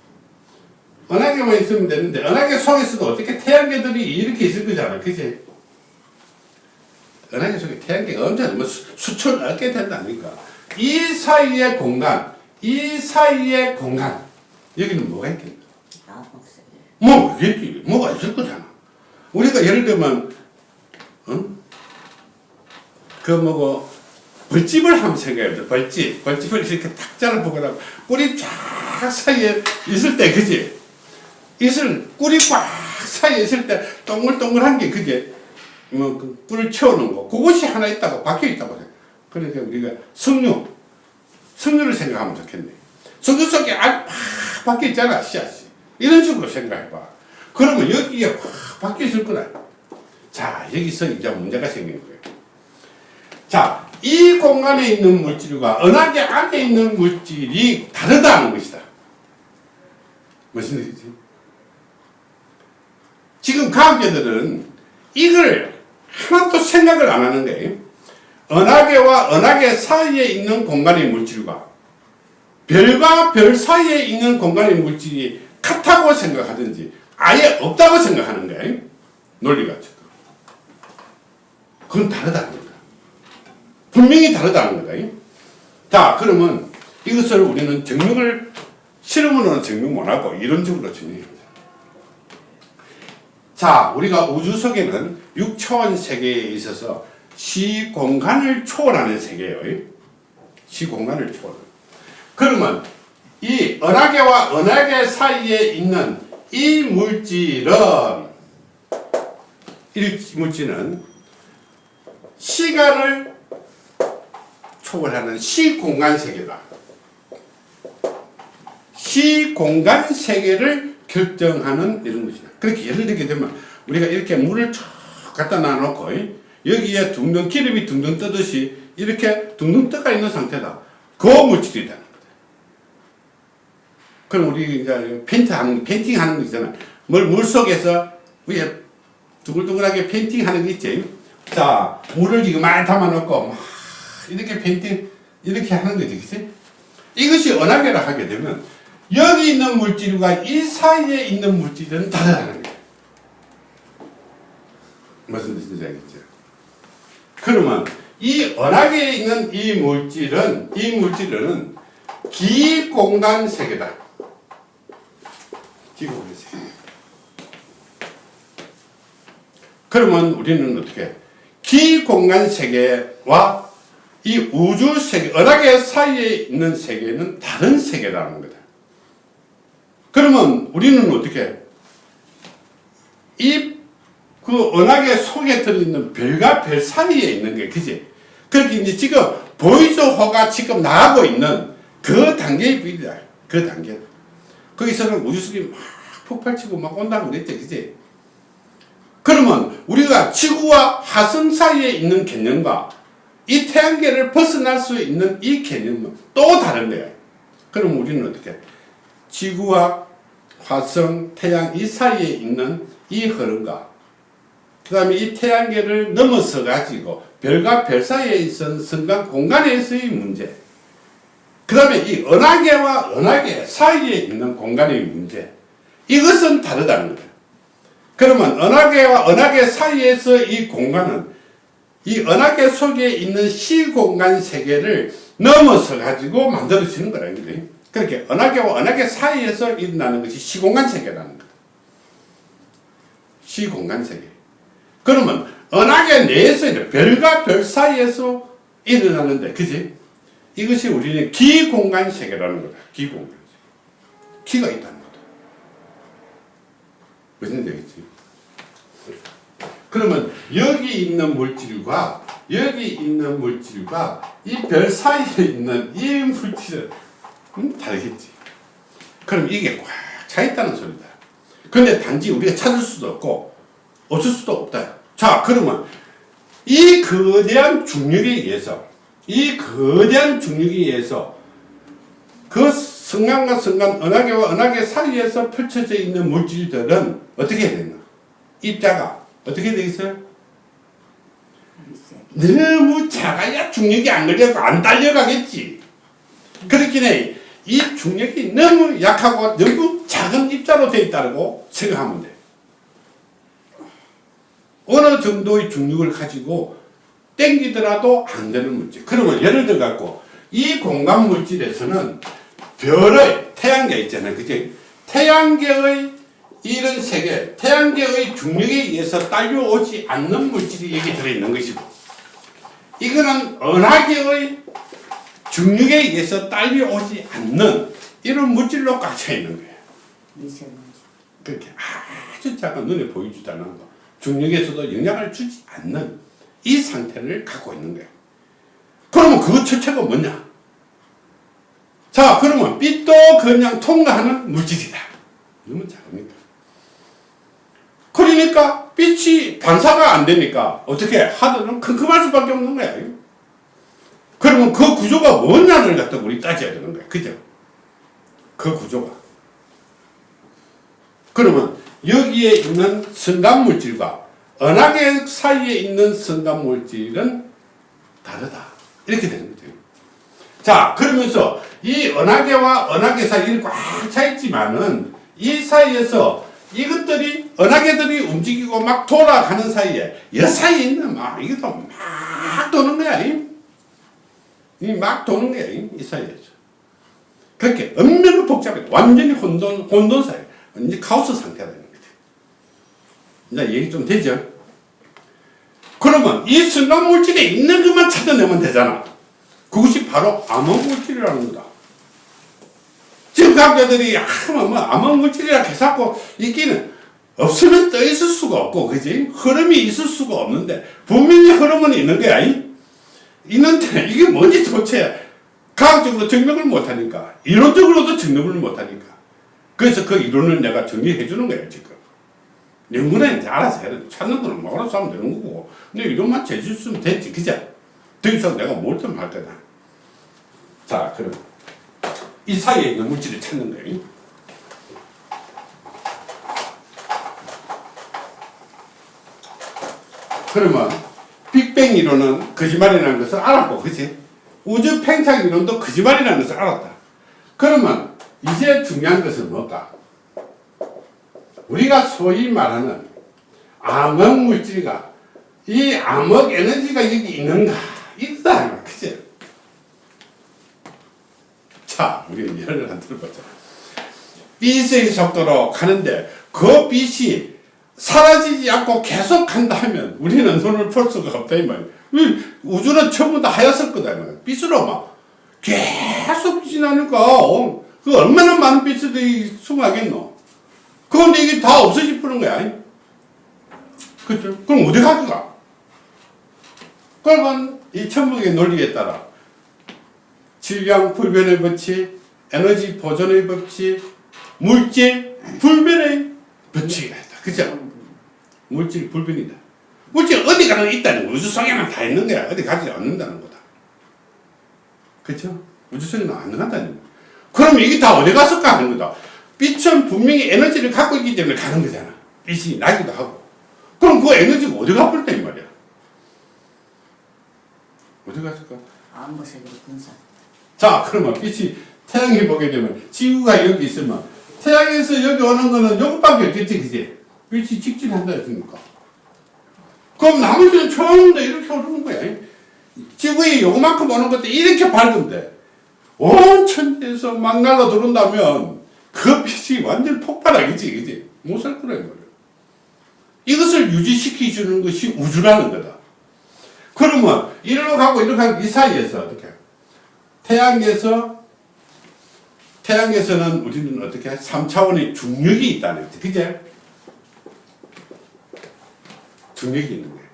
은하계만 있으면 되는데 은하계 속에서도 어떻게 태양계들이 이렇게 있을 거잖아. 그치? 은하계 속에 태양계가 엄청 뭐 수천 얻게 된다니까. 이 사이의 공간, 여기는 뭐가 있겠나? 뭐 있겠지. 뭐가 있을 거잖아. 우리가 예를 들면 그 뭐고 벌집을 한번 생각해보자. 벌집을 이렇게 탁 잘라보거나 꿀이 쫙 사이에 있을 때, 그지? 꿀이 꽉 사이에 있을 때 동글동글한 게 그게 뭐 그 꿀을 채우는 거, 그것이 하나 있다고 박혀 있다고 생각. 그러니까 우리가 석류를 생각하면 좋겠네. 석류 속에 팍 박혀 있잖아, 씨앗이. 이런 식으로 생각해봐. 그러면 여기에 팍 박혀 있을 거다. 자, 여기서 이제 문제가 생기는 거예요. 자, 이 공간에 있는 물질과 은하계 안에 있는 물질이 다르다는 것이다. 무슨 얘기지? 지금 과학자들은 이걸 하나도 생각을 안 하는 거예요. 은하계와 은하계 사이에 있는 공간의 물질과 별과 별 사이에 있는 공간의 물질이 같다고 생각하든지 아예 없다고 생각하는 거예요. 논리가. 그건 다르다는 거다. 분명히 다르다는 거다. 자, 그러면 이것을 우리는 실험으로는 증명 못하고 이론적으로 증명해보자. 자, 우리가 우주 속에는 6차원 세계에 있어서 시공간을 초월하는 세계예요. 시공간을 초월. 그러면 이 은하계와 은하계 사이에 있는 이 물질은 시간을 초월하는 시공간 세계다. 시공간 세계를 결정하는 이런 것이다. 그렇게 예를 들게 되면 우리가 이렇게 물을 쭉 갖다 놔놓고 여기에 기름이 둥둥 뜨듯이 이렇게 둥둥 떠가 있는 상태다. 그 물질이다. 그럼 우리 이제 페인팅 하는 거 있잖아. 물 속에서 위에 둥글둥글하게 페인팅 하는 거 있지. 자, 물을 지금 많이 담아놓고 막 이렇게 페인팅 이렇게 하는 거지, 그치? 이것이 은하계라 하게 되면 여기 있는 물질과 이 사이에 있는 물질은 다르다는 거예요. 무슨 뜻인지 알겠죠? 그러면 이 은하계에 있는 이 물질은 기공간 세계다. 기공간 세계. 그러면 우리는 어떻게? 기공간 세계와 이 우주 세계, 은하계 사이에 있는 세계는 다른 세계라는 거다. 그러면 우리는 어떻게? 그 은하계 속에 들어있는 별과 별 사이에 있는 게, 그지? 그렇게 이제 지금 보이저호가 지금 나가고 있는 그 단계의 비리다. 그 단계. 거기서는 우주 속이 막 폭발치고 막 온다고 그랬지, 그지? 그러면 우리가 지구와 화성 사이에 있는 개념과 이 태양계를 벗어날 수 있는 이 개념은 또 다른 거야. 그럼 우리는 어떻게? 지구와 화성, 태양 이 사이에 있는 이 흐름과 그 다음에 이 태양계를 넘어서 가지고 별과 별 사이에 있는 순간 공간에서의 문제, 그 다음에 이 은하계와 은하계 사이에 있는 공간의 문제, 이것은 다르다는 거예요. 그러면 은하계와 은하계 사이에서 이 공간은 이 은하계 속에 있는 시공간 세계를 넘어서 가지고 만들어지는 거라는 거예요. 그렇게 은하계와 은하계 사이에서 일어나는 것이 시공간 세계라는 거다. 시공간 세계. 그러면 은하계 내에서 별과 별 사이에서 일어나는데, 그지? 이것이 우리는 기공간 세계라는 거다. 기공간 세계. 기가 있다는 거다. 무슨 얘기지? 그러면 여기 있는 물질과 이 별 사이에 있는 이 물질은 다르겠지. 그럼 이게 꽉 차 있다는 소리다. 근데 단지 우리가 찾을 수도 없고 없을 수도 없다. 자, 그러면 이 거대한 중력에 의해서 그 성간과 성간, 은하계와 은하계 사이에서 펼쳐져 있는 물질들은 어떻게 해야 되나? 입자가 어떻게 되겠어요? 너무 작아야 중력이 안 걸려고 안 달려가겠지. 그렇긴 해. 이 중력이 너무 약하고 너무 작은 입자로 되어 있다고 생각하면 돼. 어느 정도의 중력을 가지고 땡기더라도 안 되는 물질. 그러면 예를 들어 갖고 이 공간 물질에서는 별의 태양계 있잖아요. 그치? 태양계의 이런 세계, 태양계의 중력에 의해서 딸려오지 않는 물질이 여기 들어있는 것이고, 이거는 은하계의 중력에 의해서 딸려오지 않는 이런 물질로 꽉차 있는 거예요. 미세먼지. 그렇게 아주 작은 눈에 보이지도 않는 거, 중력에서도 영향을 주지 않는 이 상태를 갖고 있는 거예요. 그러면 그 자체가 뭐냐? 자, 그러면 빛도 그냥 통과하는 물질이다. 너무 작으니까. 그러니까 빛이 반사가 안 되니까 어떻게 하드는 컴컴할 수밖에 없는 거야. 그러면 그 구조가 뭐냐를 갖다 우리 따져야 되는 거야. 그죠? 그 구조가. 그러면 여기에 있는 성간물질과 은하계 사이에 있는 성간물질은 다르다. 이렇게 되는 거죠. 자, 그러면서 이 은하계와 은하계 사이에 꽉 차 있지만은 이 사이에서 이것들이 은하계들이 움직이고 막 돌아가는 사이에 이 사이에 있는 막 이것도 막 도는 거야. 이 막 도는 거야. 이 사이에서. 그렇게 엄밀히 복잡해. 완전히 혼돈 사이. 이제 카오스 상태가 되는 거죠. 이제 얘기 좀 되죠? 그러면 이 순간 물질에 있는 것만 찾아내면 되잖아. 그것이 바로 암흑물질이라는 거다. 지금 과학자들이 암흑물질이라 해서 있기는 없으면 떠 있을 수가 없고, 그지? 흐름이 있을 수가 없는데, 분명히 흐름은 있는 거야. 있는데, 이게 뭔지 도대체 과학적으로 증명을 못하니까, 이론적으로도 증명을 못하니까. 그래서 그 이론을 내가 정리해 주는 거예요, 지금. 연구는 이제 알아서 해야 돼. 찾는 거는 뭐 알아서 하면 되는 거고, 근데 이론만 제시했으면 됐지, 그죠? 더 이상 내가 뭘 좀 할 거다. 자, 그럼 이 사이에 있는 물질을 찾는 거예요. 그러면 빅뱅 이론은 거짓말이라는 것을 알았고, 그치? 우주 팽창 이론도 거짓말이라는 것을 알았다. 그러면 이제 중요한 것은 뭘까? 우리가 소위 말하는 암흑 물질과 이 암흑 에너지가 여기 있는가? 있다. 그치? 자, 우리 예를 한 들어보자. 빛의 속도로 가는데 그 빛이 사라지지 않고 계속 간다 하면 우리는 눈을 풀 수가 없다 이 말이야. 우주는 전부 다 하였을 거다 이 말이야. 빛으로 막 계속 빛이 나니까 그 얼마나 많은 빛들이 수많겠노. 그런데 이게 다 없어지 푸는 거야. 그렇죠? 그럼 어디 갈까? 그러면 이 천문의 논리에 따라 질량 불변의 법칙, 에너지 보존의 법칙, 물질 불변의 법칙이다. 그죠? 물질 불변이다. 물질 어디 가나 있다는 거야. 우주 속에만 다 있는 거야. 어디 가지 않는다는 거다. 그렇죠? 우주 속에는 안 간다는 거야. 그럼 이게 다 어디 갔을까 하는 거다. 빛은 분명히 에너지를 갖고 있기 때문에 가는 거잖아. 빛이 나기도 하고. 그럼 그 에너지가 어디 가버렸다 이 말이야. 어디 갔을까? 암흑색으로 분산. 자, 그러면 빛이 태양에 보게 되면 지구가 여기 있으면 태양에서 여기 오는 거는 요것밖에 없겠지, 그지? 빛이 직진한다 했으니까. 그럼 나머지는 전부 다 이렇게 오르는 거야. 지구에 요만큼 오는 것도 이렇게 밝은데 온 천지에서 막 날라 들어온다면 그 빛이 완전 폭발하겠지, 그지? 못 살 거란 말이야. 이것을 유지시켜주는 것이 우주라는 거다. 그러면 이리로 가고 이리로 가고 이 사이에서 어떻게? 태양에서는 우리는 어떻게 3차원의 중력이 있다는 거지. 그제? 중력이 있는 거예요.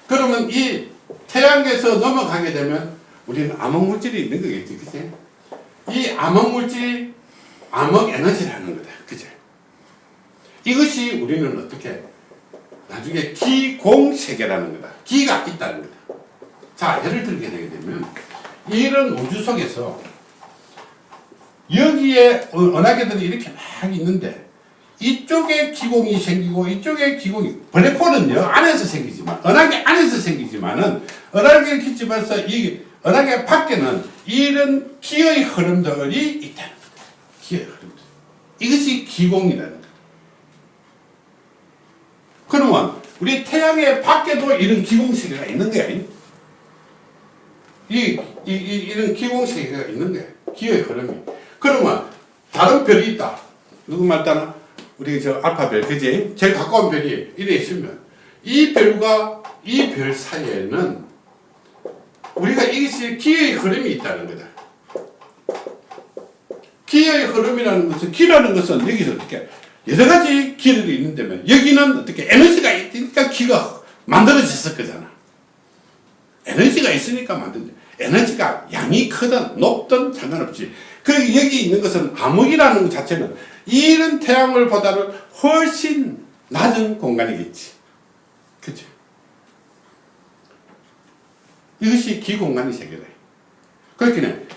그러면 이 태양에서 넘어가게 되면 우리는 암흑물질이 있는 거겠지. 그제? 이 암흑물질이 암흑 에너지라는 거다. 그제? 이것이 우리는 어떻게? 나중에 기공세계라는 거다. 기가 있다는 거다. 자, 예를 들게 되게 되면 이런 우주 속에서 여기에 은하계들이 이렇게 막 있는데 이쪽에 기공이 생기고 이쪽에 기공이 블랙홀은요 안에서 생기지만 은하계 안에서 생기지만은 은하계를 기점해서 이 은하계 밖에는 이런 기의 흐름들이 있다는 거다. 기의 흐름들. 이것이 기공이라는 거다. 그러면 우리 태양의 밖에도 이런 기공세계가 있는 거야. 이런 기공세계가 있는 거예요. 기의 흐름이. 그러면 다른 별이 있다. 누구 말따나 우리 저 알파별, 그지? 제일 가까운 별이 이래 있으면 이 별과 이 별 사이에는 우리가 이것이 기의 흐름이 있다는 거다. 기의 흐름이라는 것은, 기라는 것은 여기서 어떻게 여러 가지 기들이 있는데면 여기는 어떻게 에너지가 있으니까 기가 만들어졌을 거잖아. 에너지가 있으니까 만든, 에너지가 양이 크든 높든 상관없지. 그 여기 있는 것은 암흑이라는 것 자체는 이런 태양을보다는 훨씬 낮은 공간이겠지. 그치? 이것이 기공간의 세계다. 그렇기는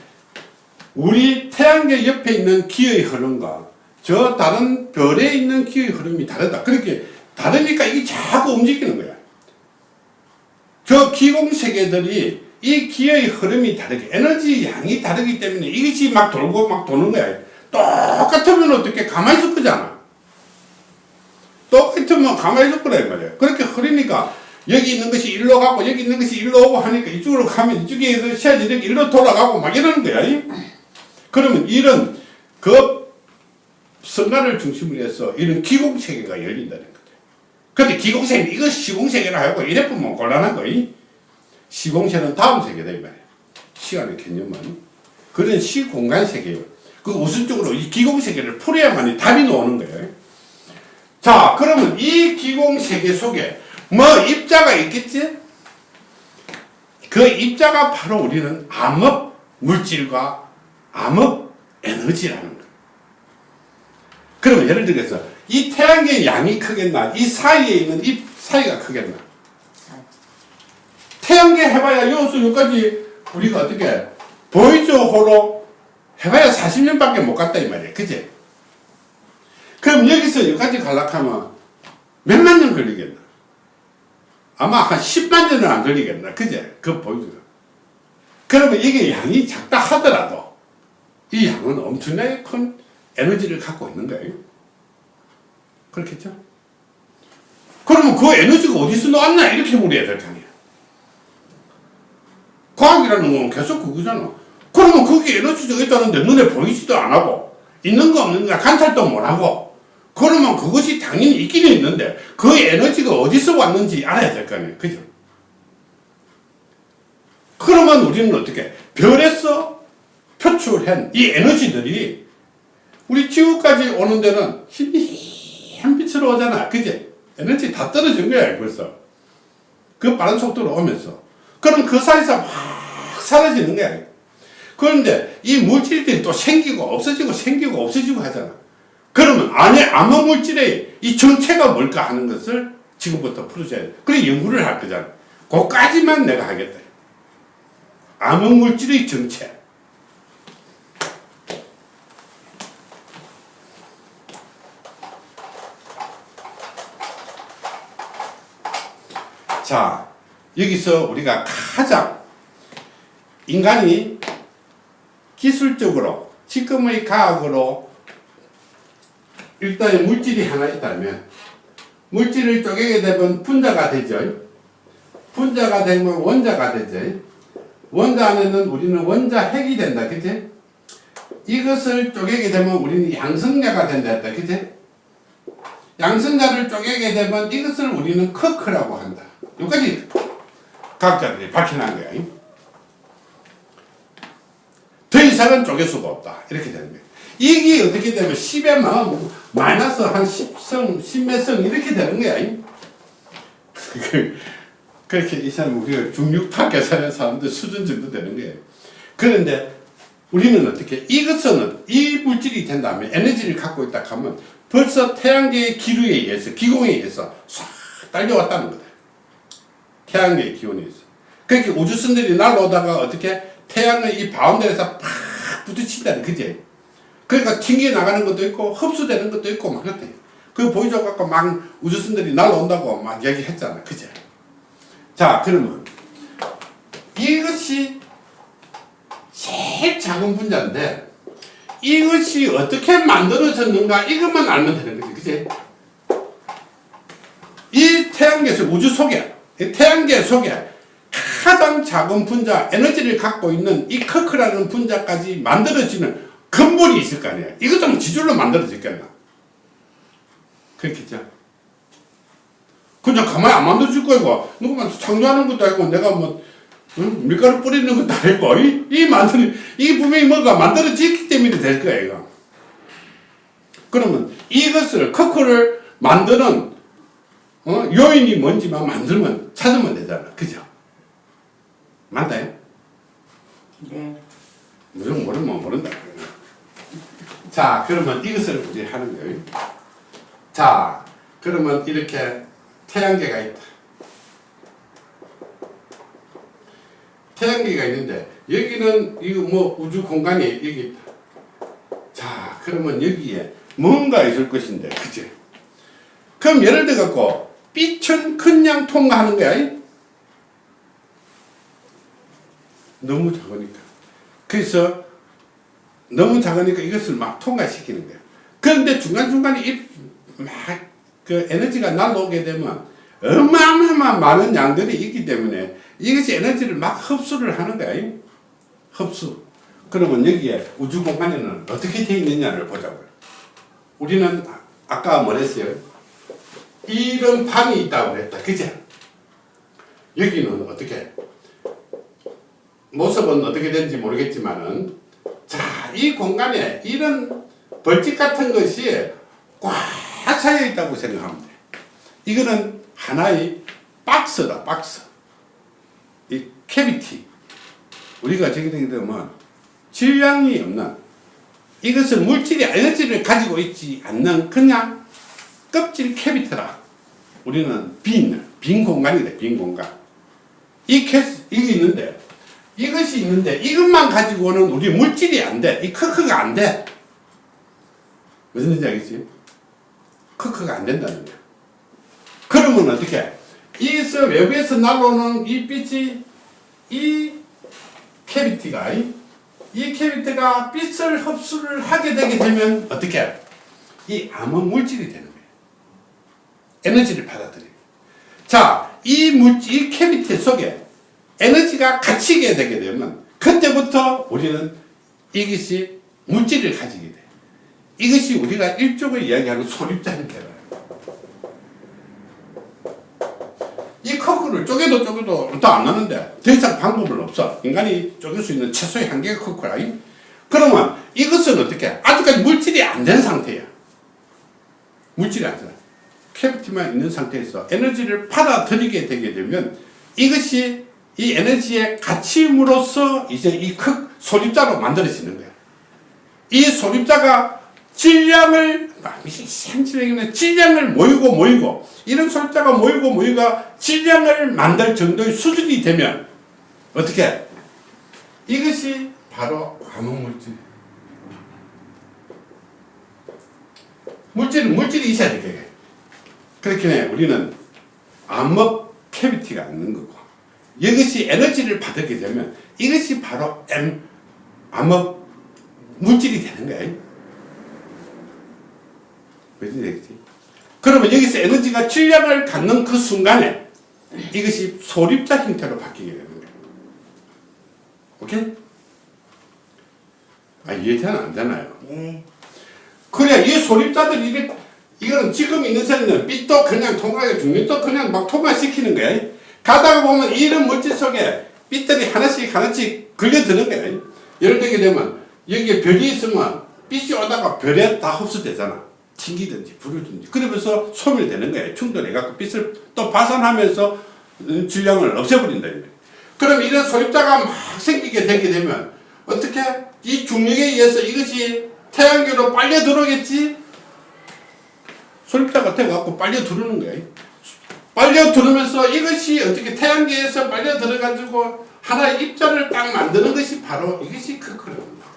우리 태양계 옆에 있는 기의 흐름과 저 다른 별에 있는 기의 흐름이 다르다. 그렇게 다르니까 이게 자꾸 움직이는 거야. 저 기공세계들이 이 기의 흐름이 다르게, 에너지 양이 다르기 때문에 이것이 막 돌고 막 도는 거야. 똑같으면 어떻게 가만히 있을 거잖아. 똑같으면 가만히 있을 거란 말이야. 그렇게 흐르니까 여기 있는 것이 일로 가고 여기 있는 것이 일로 오고 하니까 이쪽으로 가면 이쪽에서 시야지 이렇게 일로 돌아가고 막 이러는 거야. 그러면 이런 그 선간을 중심으로 해서 이런 기공세계가 열린다는 거다. 근데 기공세계, 이거 시공세계라 하고 이래 보면 곤란한 거야. 시공세는 다음 세계다 이 말이야. 시간의 개념은. 그런 시공간 세계예요. 그 우선적으로 이 기공세계를 풀어야만이 답이 나오는 거예요. 자, 그러면 이 기공세계 속에 뭐 입자가 있겠지? 그 입자가 바로 우리는 암흑 물질과 암흑 에너지라는 거예요. 그러면 예를 들어서 이 태양계의 양이 크겠나? 이 사이에 있는 이 사이가 크겠나? 태양계 해봐야 여기서 여기까지 우리가 어떻게 보이저호로 해봐야 40년밖에 못 갔다 이 말이야. 그치? 그럼 여기서 여기까지 가려면 몇만 년 걸리겠나? 아마 한 10만 년은 안 걸리겠나? 그제? 그 보여줘요. 그러면 이게 양이 작다 하더라도 이 양은 엄청나게 큰 에너지를 갖고 있는 거예요. 그렇겠죠? 그러면 그 에너지가 어디서 나왔나? 이렇게 물어야 될 거 아니야. 과학이라는 건 계속 그거잖아. 그러면 거기 에너지가 있다는데 눈에 보이지도 안 하고 있는 거 없는 거 관찰도 못 하고 그러면 그것이 당연히 있기는 있는데 그 에너지가 어디서 왔는지 알아야 될 거 아니에요. 그죠? 그러면 우리는 어떻게 별에서 표출한 이 에너지들이 우리 지구까지 오는 데는 흰 빛으로 오잖아. 그지? 에너지 다 떨어진 거야 벌써. 그 빠른 속도로 오면서. 그럼 그 사이에서 막 사라지는 거야. 그런데 이 물질들이 또 생기고 없어지고 생기고 없어지고 하잖아. 그러면 안에 암흑 물질의 이 정체가 뭘까 하는 것을 지금부터 풀어줘야 돼. 그래 연구를 할 거잖아. 그까지만 내가 하겠다. 암흑 물질의 정체. 자, 여기서 우리가 가장 인간이 기술적으로 지금의 과학으로 일단 물질이 하나 있다면 물질을 쪼개게 되면 분자가 되죠. 분자가 되면 원자가 되죠. 원자 안에는 우리는 원자 핵이 된다. 그치? 이것을 쪼개게 되면 우리는 양성자가 된다 했다. 그치? 양성자를 쪼개게 되면 이것을 우리는 커크라고 한다. 여기까지 과학자들이 밝혀낸 거야. 더 이상은 쪼갤 수가 없다. 이렇게 되는 거예요. 이게 어떻게 되면 10에 마이너스 한 10성, 10몇 성 이렇게 되는 거야. 그렇게 이 사람 우리가 중력파 계산하는 사람들 수준 정도 되는 거예요. 그런데 우리는 어떻게 이것은 이 물질이 된 다음에 에너지를 갖고 있다 하면 벌써 태양계의 기류에 의해서 기공에 의해서 싹 딸려왔다는 거다. 태양계의 기온에 의해서. 그렇게 우주선들이 날아오다가 어떻게 태양의 이 바운더에서 팍 부딪힌다는 그지? 그러니까 튕겨 나가는 것도 있고 흡수되는 것도 있고 막 그랬대. 그거 보여줘갖고 막 우주선들이 날아온다고 막 얘기했잖아. 그지? 자, 그러면 이것이 제일 작은 분자인데 이것이 어떻게 만들어졌는가 이것만 알면 되는 거지. 그지? 이 태양계 속 우주 속에 이 태양계 속에 가장 작은 분자, 에너지를 갖고 있는 이 커크라는 분자까지 만들어지는 근본이 있을 거 아니에요. 이것 좀 지줄로 만들어졌겠나? 그렇겠죠? 그냥 가만히 안 만들어질 거고, 누구만 창조하는 것도 아니고, 내가 뭐, 밀가루 뿌리는 것도 아니고, 이 분명히 뭔가 만들어졌기 때문에 될 거예요, 이거. 그러면 이것을, 커크를 만드는, 요인이 뭔지만 찾으면 되잖아. 그죠? 맞나요? 네. 무조건 모르면 모른다. 자, 그러면 이것을 우리 하는 거예요. 자, 그러면 이렇게 태양계가 있다. 태양계가 있는데, 여기는 이거 뭐 우주 공간이 여기 있다. 자, 그러면 여기에 뭔가 있을 것인데, 그치? 그럼 예를 들어 갖고, 빛은 그냥 통과하는 거야. 너무 작으니까. 그래서 너무 작으니까 이것을 막 통과시키는 거야. 그런데 중간중간에 그 에너지가 날라오게 되면 어마어마한 많은 양들이 있기 때문에 이것이 에너지를 막 흡수를 하는 거야. 흡수. 그러면 여기에 우주 공간에는 어떻게 되어 있느냐를 보자고요. 우리는 아까 뭐랬어요? 이런 판이 있다고 그랬다. 그죠? 여기는 어떻게? 모습은 어떻게 되는지 모르겠지만은, 자, 이 공간에 이런 벌집 같은 것이 꽉 차여 있다고 생각하면 돼. 이거는 하나의 박스다, 박스. 이 캐비티. 우리가 저기 되게 되면 질량이 없는, 이것은 물질이 에너지를 가지고 있지 않는 그냥 껍질 캐비티라. 우리는 빈 공간이래, 빈 공간. 이게 있는데, 이것이 있는데, 이것만 가지고는 우리 물질이 안 돼. 이 크크가 안 돼. 무슨 뜻인지 알겠지? 크크가 안 된다는 거야. 그러면 어떻게? 이에서 외부에서 날아오는 이 빛이, 이 캐비티가 빛을 흡수를 하게 되게 되면 어떻게? 이 암흑 물질이 되는 거예요. 에너지를 받아들여요. 자, 이 캐비티 속에 에너지가 갇히게 되게 되면 그때부터 우리는 이것이 물질을 가지게 돼. 이것이 우리가 일종의 이야기하는 소립자 형태라요. 이 커크를 쪼개도 더 안 나는데 더 이상 방법은 없어. 인간이 쪼갤 수 있는 최소의 한계가 커크라. 그러면 이것은 어떻게? 아직까지 물질이 안 된 상태야. 물질이 안 돼. 캐비티만 있는 상태에서 에너지를 받아들이게 되게 되면 이것이 이 에너지의 가치임으로써 이제 이 소립자로 만들어지는 거야. 이 소립자가 질량을 모이고 이런 소립자가 모이고 질량을 만들 정도의 수준이 되면 어떻게? 이것이 바로 암흑물질. 물질이 있어야 되게. 그렇긴 해. 우리는 암흑 캐비티가 있는 거고. 이것이 에너지를 받게 되면 이것이 바로 암흑 물질이 되는 거야. 무슨 얘기지? 그러면 여기서 에너지가 질량을 갖는 그 순간에 이것이 소립자 형태로 바뀌게 되는 거야. 오케이? 이해되나 안 되나요? 네. 그래, 이 소립자들이 이거는 지금 있는 새는 빛도 그냥 통과해, 중력도 그냥 막 통과시키는 거야. 가다가 보면 이런 물질 속에 빛들이 하나씩 걸려드는 거야. 예를 들게 되면 여기에 별이 있으면 빛이 오다가 별에 다 흡수되잖아. 튕기든지 부르든지. 그러면서 소멸되는 거야. 충돌해갖고 빛을 또 발산하면서 질량을 없애버린다. 그럼 이런 소립자가 막 생기게 되게 되면 어떻게? 이 중력에 의해서 이것이 태양계로 빨려 들어오겠지? 소립자가 돼갖고 빨려 들어오는 거야. 빨려 들어오면서 이것이 어떻게 태양계에서 빨려 들어가지고 하나의 입자를 딱 만드는 것이 바로 이것이 크크입니다.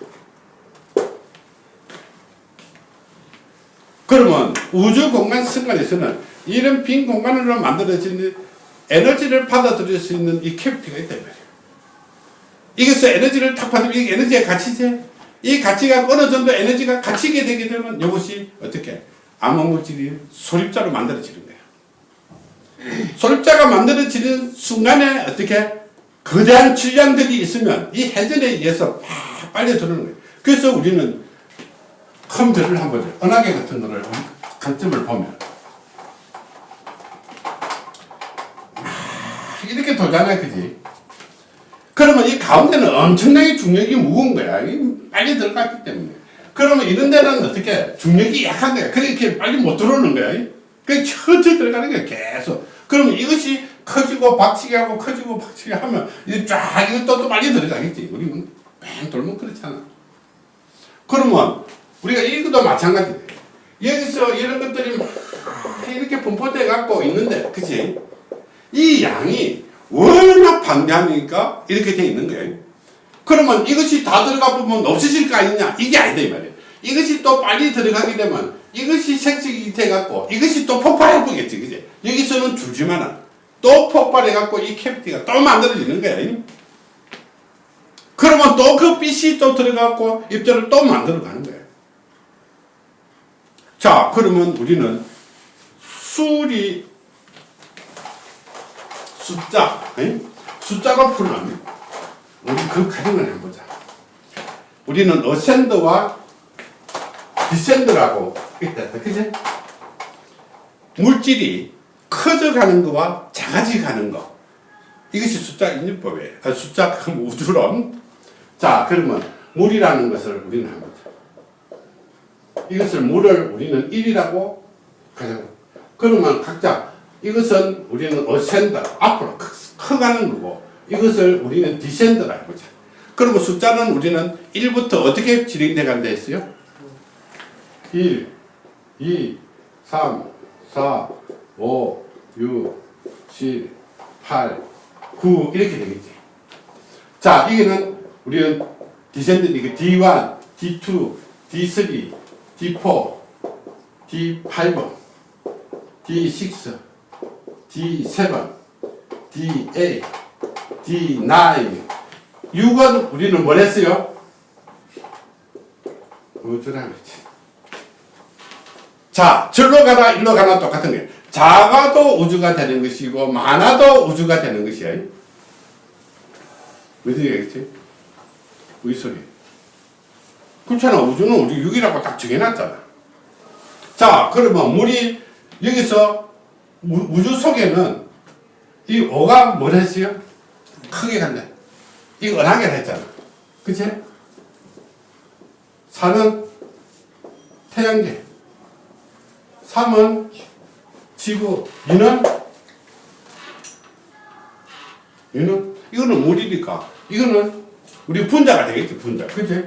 그러면 우주 공간 순간에서는 이런 빈 공간으로 만들어지는 에너지를 받아들일 수 있는 이 캐비티가 있다 이 말이에요. 이것서 에너지를 탁 받으면 이 에너지의 가치지. 이 가치가 어느 정도 에너지가 갇히게 되게 되면 이것이 어떻게 암흑물질이 소립자로 만들어지는 거예요. 소립자가 만들어지는 순간에 어떻게 거대한 질량들이 있으면 이 회전에 의해서 팍 빨려 들어오는 거예요. 그래서 우리는 컴퓨터를 한번 보죠. 은하계 같은 거를 관점을 보면 이렇게 돌잖아요, 그지? 그러면 이 가운데는 엄청나게 중력이 무거운 거야. 빨리 들어갔기 때문에. 그러면 이런 데는 어떻게 중력이 약한 거야. 그렇게 빨리 못 들어오는 거야. 그냥 천천히 들어가는 거야, 계속. 그러면 이것이 커지고 박치기 하고 커지고 박치기 하면 이것도 또 빨리 들어가겠지. 우리는 뺑 돌면 그렇잖아. 그러면 우리가 이것도 마찬가지예요. 여기서 이런 것들이 막 이렇게 분포돼 갖고 있는데, 그치? 이 양이 워낙 방대하니까 이렇게 돼 있는 거예요. 그러면 이것이 다 들어가 보면 없어질 거 아니냐? 이게 아니다, 이 말이에요. 이것이 또 빨리 들어가게 되면 이것이 색식이 돼 갖고 이것이 또 폭발해 보겠지, 그치? 여기서는 줄지만은 또 폭발해 갖고 이 캐비티가 또 만들어지는 거야. 그러면 또 그 빛이 또 들어가고 입자를 또 만들어 가는 거예요. 자, 그러면 우리는 수리 숫자가 풀어납니다. 우리 그 과정을 해보자. 우리는 어센더와 디센더라고 있다, 그지? 물질이 커져가는 거와 작아져가는 거, 이것이 숫자 인율법이에요. 숫자 우주론. 자, 그러면 물이라는 것을 우리는 해보자. 이것을 물을 우리는 1이라고 가정. 그러면 각자 이것은 우리는 어센더, 앞으로 커가는 거고, 이것을 우리는 디센더라 해보자. 그리고 숫자는 우리는 1부터 어떻게 진행돼 간다 했어요? 1, 2, 3, 4, 5, 6, 7, 8, 9 이렇게 되겠지. 자, 이게는 우리는 디센더니까 D1, D2, D3, D4, D5, D6, D7, D8, D9, 6은 우리는 뭘 했어요? 우주라 그랬지. 자, 절로 가나 일로 가나 똑같은 거예요. 작아도 우주가 되는 것이고 많아도 우주가 되는 것이야. 무슨 얘기겠지? 우리 소리. 그렇잖아. 우주는 우리 6이라고 딱 정해놨잖아. 자, 그러면 물이 여기서 우주 속에는 이 5가 뭘 했어요? 크게 간다. 이거 은하계를 했잖아. 그치? 4는 태양계. 3은 지구. 2는 이거는 물이니까 이거는 우리 분자가 되겠지. 분자. 그치?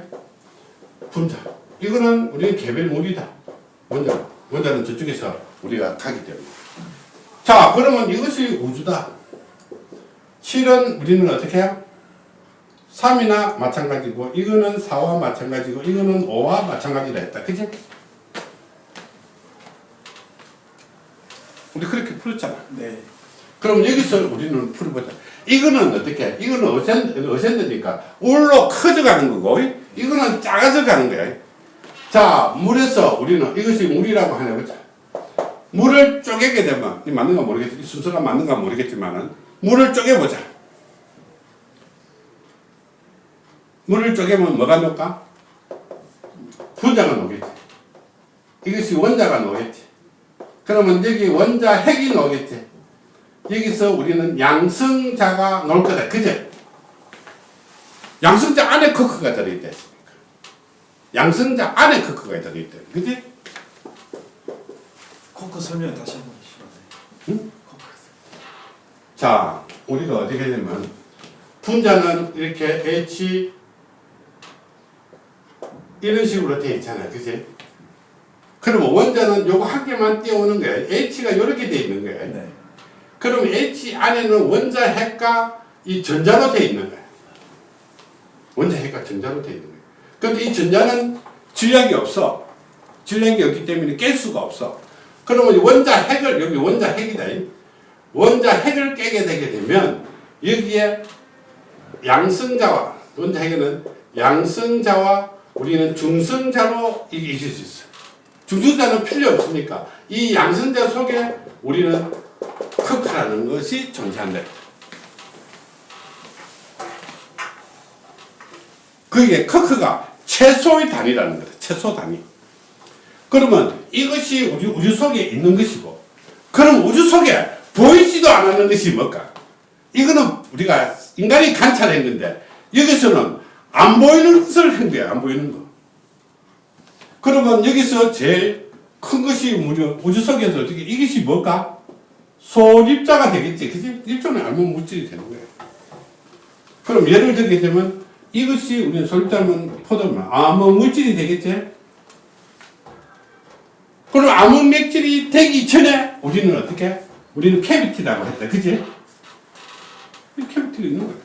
분자. 이거는 우리는 개별물이다. 원자는 저쪽에서 우리가 가기 때문에. 자, 그러면 이것이 우주다. 7은 우리는 어떻게 해요? 3이나 마찬가지고, 이거는 4와 마찬가지고, 이거는 5와 마찬가지라 했다. 그치? 우리 그렇게 풀었잖아. 네. 그럼 여기서 우리는 풀어보자. 이거는 어떻게? 이거는 어센더니까 울로 커져가는 거고, 이거는 작아져 가는 거야. 자, 물에서 우리는 이것이 물이라고 하나 보자. 물을 쪼개게 되면, 이 맞는가 모르겠지. 이 순서가 맞는가 모르겠지만은, 물을 쪼개보자. 물을 쪼개면 뭐가 나올까? 분자가 나오겠지. 이것이 원자가 나오겠지. 그러면 여기 원자 핵이 나오겠지. 여기서 우리는 양성자가 나올 거다. 그죠? 양성자 안에 커크가 들어있다 했습니까? 양성자 안에 커크가 들어있다. 그지? 코크 설명 다시 한번 해주시면 응? 자, 우리가 어떻게 되면 분자는 이렇게 H 이런 식으로 되어 있잖아요. 그치? 그러면 원자는 요거 한 개만 띄워오는 거예요. H가 이렇게 되어 있는 거예요. 네. 그럼 H 안에는 원자 핵과 이 전자로 되어 있는 거예요. 원자 핵과 전자로 되어 있는 거예요. 그런데 이 전자는 질량이 없어. 질량이 없기 때문에 깰 수가 없어. 그러면 원자 핵을, 여기 원자 핵이다. 원자 핵을 깨게 되게 되면 여기에 양성자와, 원자 핵에는 양성자와 우리는 중성자로 이길 수 있어. 중성자는 필요 없으니까 이 양성자 속에 우리는 커크라는 것이 존재한다. 그게 크크가 최소의 단위라는 거다. 최소 단위. 그러면 이것이 우리 우주 속에 있는 것이고, 그럼 우주 속에 보이지도 않는 것이 뭘까? 이거는 우리가 인간이 관찰했는데 여기서는 안 보이는 것을 한 거야. 안 보이는 거. 그러면 여기서 제일 큰 것이 우주 속에서 어떻게 이것이 뭘까? 소립자가 되겠지. 그지? 일종의 암흑 물질이 되는 거야. 그럼 예를 들게 되면 이것이 우리는 소립자면 포도면 암흑 물질이 되겠지. 그럼 암흑 물질이 되기 전에 우리는 어떻게? 우리는 캐비티라고 했다. 그지? 이 캐비티가 있는 거야.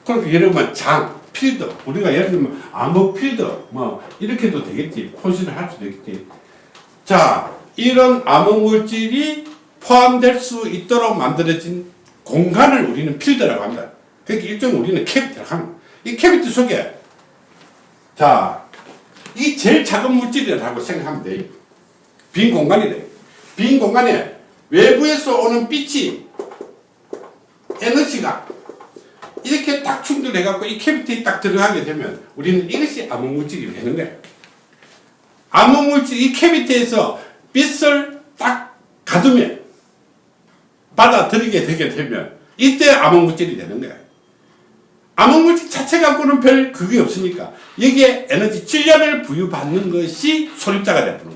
그러니까 예를 들면 장, 필드. 우리가 예를 들면 암흑 필드 뭐 이렇게도 되겠지. 표시를 할 수도 있겠지. 자, 이런 암흑 물질이 포함될 수 있도록 만들어진 공간을 우리는 필드라고 합니다. 그러니까 일종 우리는 캐비티라고 합니다. 이 캐비티 속에 자, 이 제일 작은 물질이라고 생각하면 돼. 빈 공간이래. 빈 공간에 외부에서 오는 빛이 에너지가 이렇게 딱 충돌해갖고 이 캐비티에 딱 들어가게 되면 우리는 이것이 암흑물질이 되는 거야. 암흑물질, 이 캐비티에서 빛을 딱 가두면, 받아들이게 되게 되면 이때 암흑물질이 되는 거야. 암흑물질 자체 갖고는 별 그게 없으니까 여기에 에너지 질량을 부여받는 것이 소립자가 되는 거야.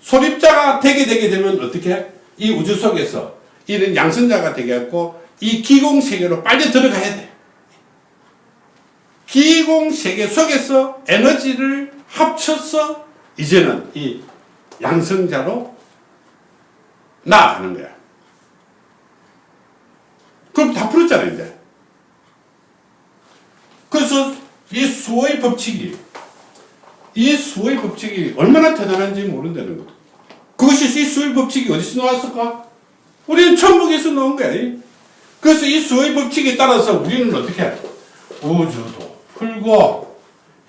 소립자가 되게 되면 어떻게? 이 우주 속에서 이런 양성자가 되겠고 이 기공세계로 빨리 들어가야 돼. 기공세계 속에서 에너지를 합쳐서 이제는 이 양성자로 나아가는 거야. 그럼 다 풀었잖아, 이제. 그래서 이 수의 법칙이 얼마나 대단한지 모른다는 거. 그것이 이 수의 법칙이 어디서 나왔을까? 우리는 천국에서 나온 거야. 그래서 이 수의 법칙에 따라서 우리는 어떻게 해? 우주도 풀고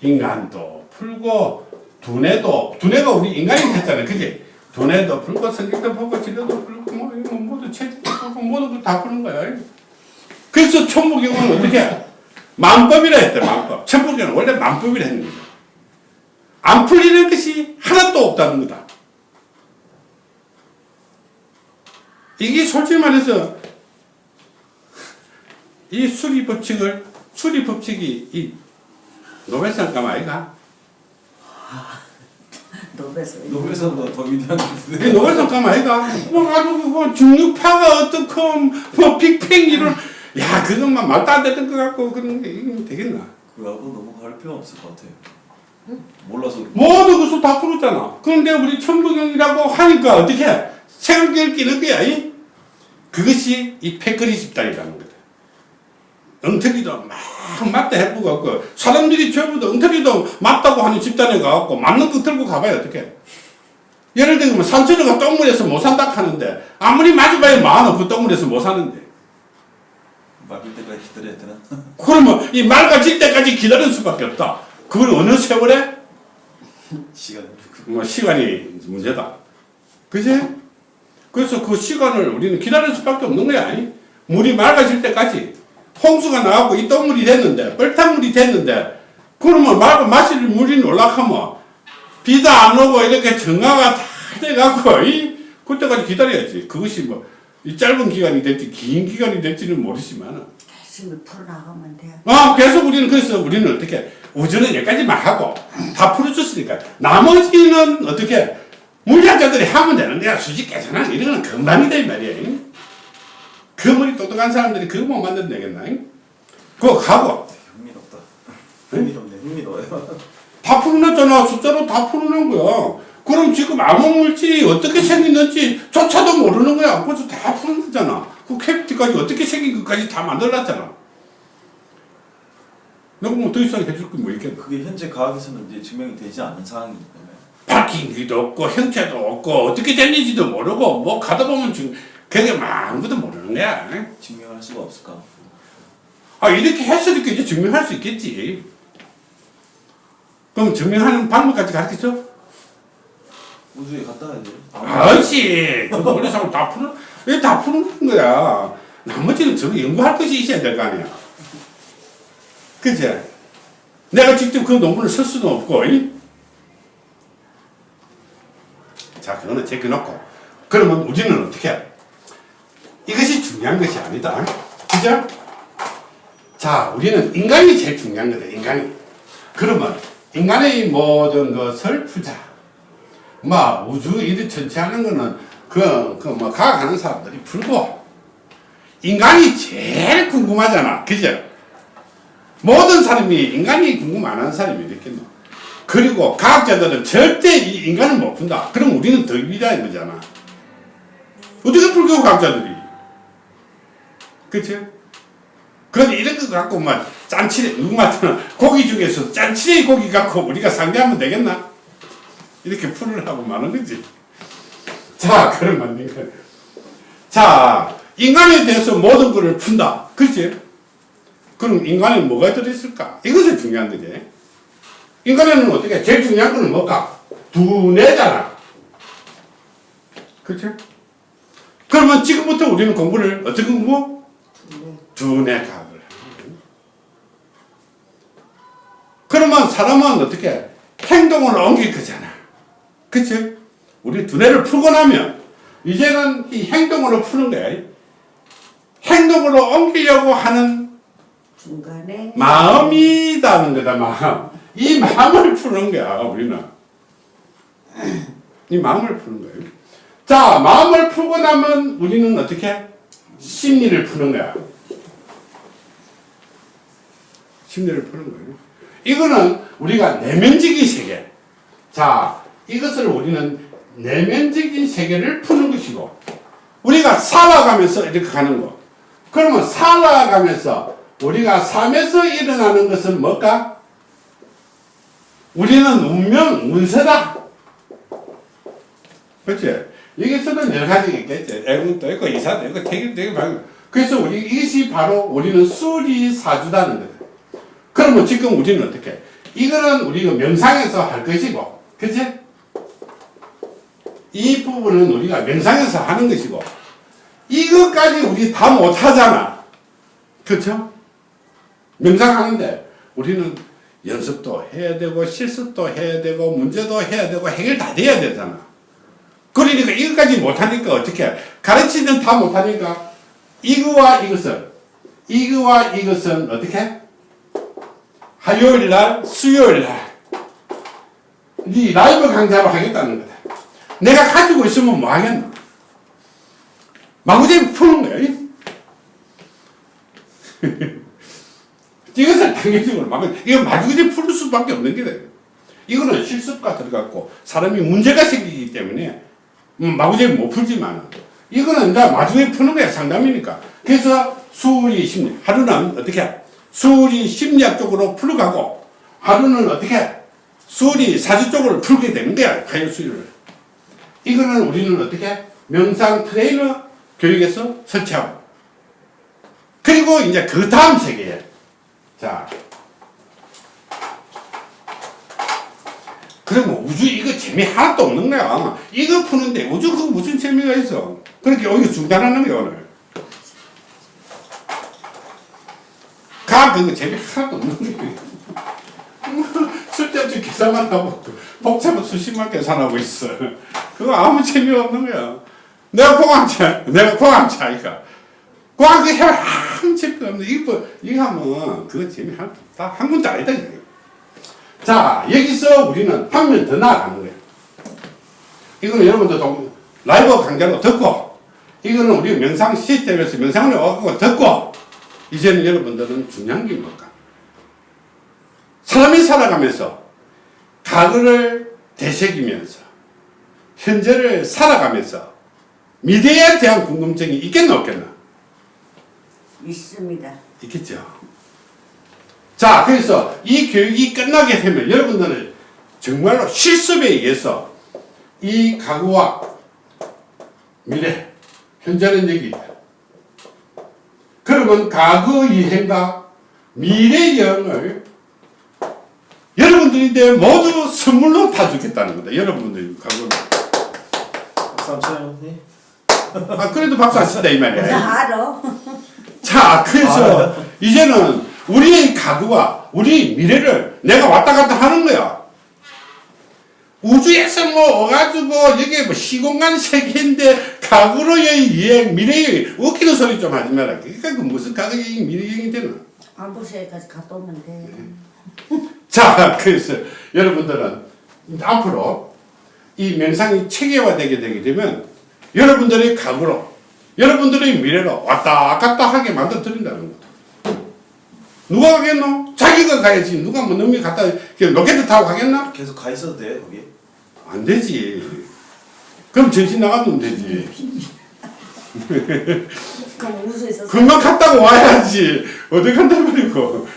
인간도 풀고 두뇌가 우리 인간이 했잖아요. 그지? 두뇌도 풀고 성격도 풀고 지도도 풀고 뭐 모두 체질도 풀고 모두 다 푸는 거야. 그래서 천부경은 어떻게 해? 만법이라 했대. 만법. 천부경은 원래 만법이라 했는 거죠. 안 풀리는 것이 하나도 없다는 거다. 이게 솔직히 말해서 이 수리 법칙이 이 노벨상감 아이가? 노벨상보다 더 위대한 건데. 이 노벨상감 아이가? 뭐 아주 뭐 중력파가 어떻고 뭐 빅팽 이런 야 그것만 말도 안 되는 것 같고 그런 게 이게 되겠나? 그거하고 너무 갈 필요 없을 것 같아요. 몰라서. 모두 그 수 다 풀었잖아. 그런데 우리 천부경이라고 하니까 어떻게 해? 생각을 끼는 거야. 그것이 이 패거리 집단이라는 거다. 엉터리도 막 맞다 해보고 갖고 사람들이 전부 다 엉터리도 맞다고 하는 집단에 가갖고 맞는 거 들고 가봐야 어떡해. 예를 들면 산천어가 똥물에서 못 산다 하는데 아무리 맞아봐야 많아 그 똥물에서 못 사는데. 맑을 때까지 기다려야 되나? 그러면 이 맑아질 때까지 기다릴 수밖에 없다. 그걸 어느 세월에? 시간이 문제다. 그지? 그래서 그 시간을 우리는 기다릴 수밖에 없는 거야. 물이 맑아질 때까지. 홍수가 나가고 이 똥물이 됐는데, 뻘탕물이 됐는데, 그러면 마실 물이 올라가면, 비도 안 오고 이렇게 정화가 다 돼갖고, 그때까지 기다려야지. 그것이 뭐, 이 짧은 기간이 될지, 긴 기간이 될지는 모르지만. 계속 풀어나가면 돼. 계속 그래서 우리는 어떻게, 우주는 여기까지만 하고, 다 풀어줬으니까, 나머지는 어떻게, 물리학자들이 하면 되는 거야. 수직 계산하는 이런 건 금방이다, 이 말이야. 그 머리 똑똑한 사람들이 그거 못 만들면 되겠나? 그거 가고. 흥미롭다. 흥미로워요. 다 풀어놨잖아. 숫자로 다 풀어놓은 거야. 그럼 지금 암흑물질이 어떻게 생겼는지 조차도 모르는 거야. 그래서 다 풀어놨잖아. 그 캐비티까지 어떻게 생긴 것까지 다 만들어놨잖아. 내가 뭐 더 이상 해줄 게 뭐 있겠나? 그게 현재 과학에서는 이제 증명이 되지 않는 상황이기 때문에. 밝힌기도 없고 형체도 없고 어떻게 됐는지도 모르고 뭐 가다 보면 그게 아무것도 모르는 거야. 증명할 수가 없을까? 이렇게 해서 이렇게 이제 증명할 수 있겠지. 그럼 증명하는 방법까지 가르쳐줘? 우주에 갔다 와야 돼요. 그렇지. 그 원리상을 다 푸는 거야. 나머지는 저거 연구할 것이 있어야 될 거 아니야. 그치? 내가 직접 그 논문을 쓸 수도 없고, 자, 그거는 제껴놓고. 그러면 우리는 어떻게 해? 이것이 중요한 것이 아니다. 그죠? 자, 우리는 인간이 제일 중요한 거다, 인간이. 그러면 인간의 모든 것을 풀자. 우주 일이 전체하는 거는 과학하는 사람들이 풀고, 인간이 제일 궁금하잖아. 그죠? 모든 사람이 인간이 궁금 안 하는 사람이 있겠노. 그리고 과학자들은 절대 이 인간을 못 푼다. 그럼 우리는 더 위대한 거잖아. 어떻게 풀고 과학자들이? 그치? 그런데 이런 거 갖고 짠치레, 누구 같으면 고기 중에서 짠치레 고기 갖고 우리가 상대하면 되겠나? 이렇게 풀으라고 말하는 거지. 자, 그러면 자, 인간에 대해서 모든 것을 푼다. 그치? 그럼 인간에 뭐가 들어있을까? 이것이 중요한 거지. 인간에는 어떻게, 제일 중요한 거는 뭘까? 두뇌잖아. 그치? 그러면 지금부터 우리는 공부를 어떻게 공부? 두뇌 과학을. 그러면 사람은 어떻게 행동을 옮길 거잖아. 그치? 우리 두뇌를 풀고 나면 이제는 이 행동으로 푸는 거야. 행동으로 옮기려고 하는 중간에 마음이다는 거다, 마음. 이 마음을 푸는 거야, 우리는. 이 마음을 푸는 거예요. 자, 마음을 풀고 나면 우리는 어떻게? 심리를 푸는 거야. 심리를 푸는 거예요. 이거는 우리가 내면적인 세계. 자, 이것을 우리는 내면적인 세계를 푸는 것이고, 우리가 살아가면서 이렇게 가는 거. 그러면 살아가면서 우리가 삶에서 일어나는 것은 뭘까? 우리는 운명, 운세다. 그렇지? 여기서는 여러 가지가 있겠지. 애군도 있고, 이사도 있고, 태길도 있고, 그래서 이것이 바로 우리는 수리사주다는 거다. 그러면 지금 우리는 어떻게? 이거는 우리가 명상에서 할 것이고, 그치? 이 부분은 우리가 명상에서 하는 것이고, 이것까지 우리 다 못하잖아. 그렇죠? 명상하는데 우리는 연습도 해야 되고 실습도 해야 되고 문제도 해야 되고 해결 다 돼야 되잖아. 그러니까 이것까지 못하니까 어떻게 해? 가르치는 다 못하니까 이거와 이것은 어떻게 해? 화요일날 수요일날 네 라이브 강좌로 하겠다는 거다. 내가 가지고 있으면 뭐 하겠노? 마구잡이 푸는 거야. 이것을 단계적으로 이거 마구잡이 풀 수밖에 없는 게 돼. 이거는 실습과 들어갔고 사람이 문제가 생기기 때문에 마구잡이 못 풀지만 이거는 이제 마구잡이 푸는 거야. 상담이니까. 그래서 수리 심리 하루는 어떻게 해? 수리 심리학 쪽으로 풀어가고 하루는 어떻게 해? 수리 사주 쪽으로 풀게 되는 거야. 화요 수요를. 이거는 우리는 어떻게 해? 명상 트레이너 교육에서 설치하고. 그리고 이제 그 다음 세계에. 자. 그러면 우주 이거 재미 하나도 없는 거야. 이거 푸는데 우주 그 무슨 재미가 있어. 그렇게 여기 중단하는 거야, 오늘. 그거 재미 하나도 없는 거야. 쓸데없이 계산만 하고 복잡한 수십만 계산하고 있어. 그거 아무 재미없는 거야. 내가 공항차니까. 공항 그 해봐 아무 재미가 없는데 이거 하면 그거 재미 하나도 없다. 한 군데 아니다. 자, 여기서 우리는 한 면 더 나아가는 거예요. 이거는 여러분들 라이브 강좌로 듣고, 이거는 우리 명상 시스템에서 명상을 오고 듣고, 이제는 여러분들은 중요한 게 뭘까? 사람이 살아가면서 과거를 되새기면서 현재를 살아가면서 미래에 대한 궁금증이 있겠나 없겠나? 있습니다. 있겠죠. 자, 그래서 이 교육이 끝나게 되면 여러분들은 정말로 실습에 의해서 이 과거와 미래, 현재는 여기 있다. 그러면 과거 여행과 미래 여행을 여러분들인데 모두 선물로 다 주겠다는 거다. 여러분들이 과거를. 박수 한번 쳐요. 네. 그래도 박수 안 친다 이 말이야. 나 알아. 자, 그래서 이제는 우리의 과거와 우리 미래를 내가 왔다 갔다 하는 거야. 우주에서 뭐 와가지고 여기 뭐 시공간 세계인데 과거로의 여행, 미래의 웃기는 소리 좀 하지 마라. 그러니까 그 무슨 과거 여행, 미래 여행이 되나? 안보시에까지 갔다 오면 돼. 자, 그래서 여러분들은 앞으로 이 명상이 체계화되게 되게 되면 여러분들의 과거로, 여러분들의 미래로 왔다 갔다 하게 만들어 드린다는 거다. 누가 가겠노? 자기가 가야지. 누가 뭐 놈이 갔다 로켓 타고 가겠나? 계속 가 있어도 돼 거기? 안 되지. 그럼 정신 나가면 되지. 그럼 우주에서 금방 갔다가 와야지. 어디 간다 말이고.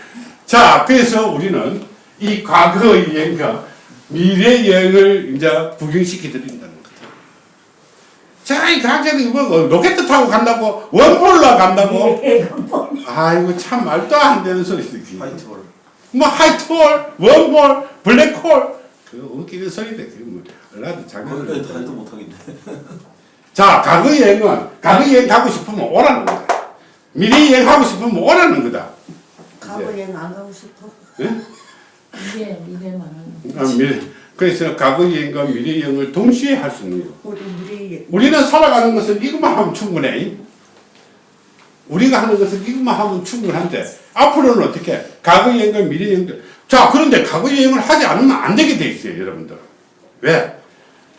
자, 그래서 우리는 이 과거 여행과 미래 여행을 이제 구경시켜 드린다는 거다. 자, 이 각자들이 뭐 로켓 타고 간다고, 원폴로 간다고. 아이고 참 말도 안 되는 소리들. 화이트홀. 뭐 하이트홀, 원홀, 블랙홀. 그 웃기는 소리들. 뭐 얼라도 장난을. 거기까지 달도 못하겠네. 자, 과거 여행은 과거 여행 가고 싶으면 오라는 거다. 미래 여행 하고 싶으면 오라는 거다. 가고 여행 안 가고 싶어. 예? 미래만 하는 미래. 그래서 과거 여행과 미래 여행을 동시에 할 수 있는 거. 우리 미래 우리는 살아가는 것은 이것만 하면 충분해. 우리가 하는 것은 이것만 하면 충분한데 앞으로는 어떻게? 과거 여행과 미래 여행들. 자, 그런데 과거 여행을 하지 않으면 안 되게 돼 있어요, 여러분들. 왜?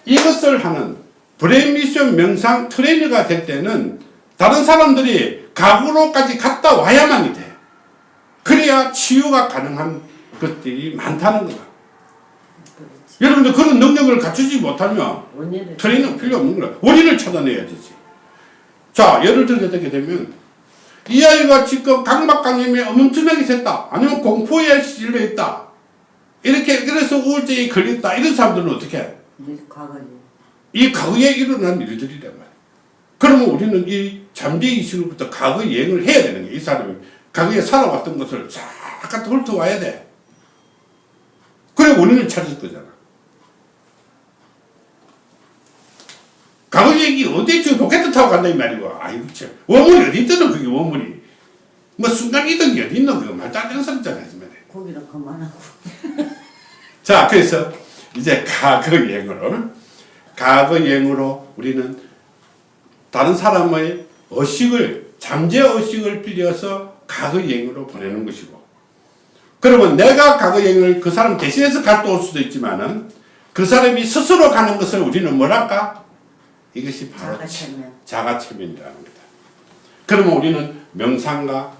이것을 하는 브레인 미션 명상 트레이너가 될 때는 다른 사람들이 과거로까지 갔다 와야만이 돼. 그래야 치유가 가능한 것들이 많다는 거다. 여러분들 그런 능력을 갖추지 못하면 원인을 트레이너 필요 없는 거야. 원인을 찾아내야 되지. 자, 예를 들게 되면 이 아이가 지금 강박관념에 엄청나게 샜다. 아니면 공포에 시질려 있다. 이렇게 그래서 우울증이 걸렸다. 이런 사람들은 어떻게 해? 과거에 이 과거에 일어난 일들이란 말이야. 그러면 우리는 이 잠재의식으로부터 과거 여행을 해야 되는 거야. 이 사람이 과거에 살아왔던 것을 쫙 갖다 훑어와야 돼. 그래 원인을 찾을 거잖아. 과거 얘기 어디 지금 로켓 타고 간다 이 말이고. 아이고 참 원물이 어디 있더라 그게 원물이. 뭐 순간 이동이 어디 있노 그거 말도 안 되는 소리잖아. 거기는 그만하고. 자, 그래서 이제 과거 여행으로 우리는 다른 사람의 의식을, 잠재 의식을 빌려서 과거 여행으로 보내는 것이고, 그러면 내가 과거 여행을 그 사람 대신해서 갔다 올 수도 있지만은 그 사람이 스스로 가는 것을 우리는 뭐랄까? 이것이 바로 자가체면이라는 거다. 그러면 우리는 명상과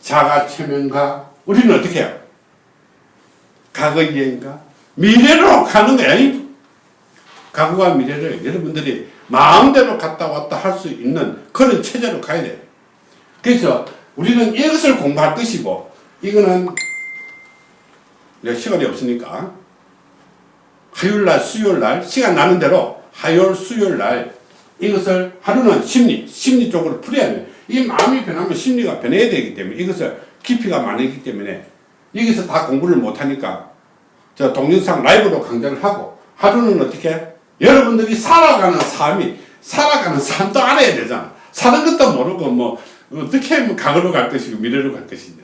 자가체면과 우리는 어떻게 해요? 과거 여행과 미래로 가는 거야. 과거와 미래를 여러분들이 마음대로 갔다 왔다 할 수 있는 그런 체제로 가야 돼요. 그래서 우리는 이것을 공부할 것이고, 이거는 내가 시간이 없으니까 화요일날, 수요일날 시간 나는 대로 화요일, 수요일날 이것을 하루는 심리 쪽으로 풀어야 돼요. 이 마음이 변하면 심리가 변해야 되기 때문에 이것을 깊이가 많기 때문에 여기서 다 공부를 못하니까 저 동영상 라이브로 강좌를 하고, 하루는 어떻게 여러분들이 살아가는 삶도 알아야 되잖아. 사는 것도 모르고 뭐 어떻게 뭐 과거로 갈 것이고 미래로 갈 것인데.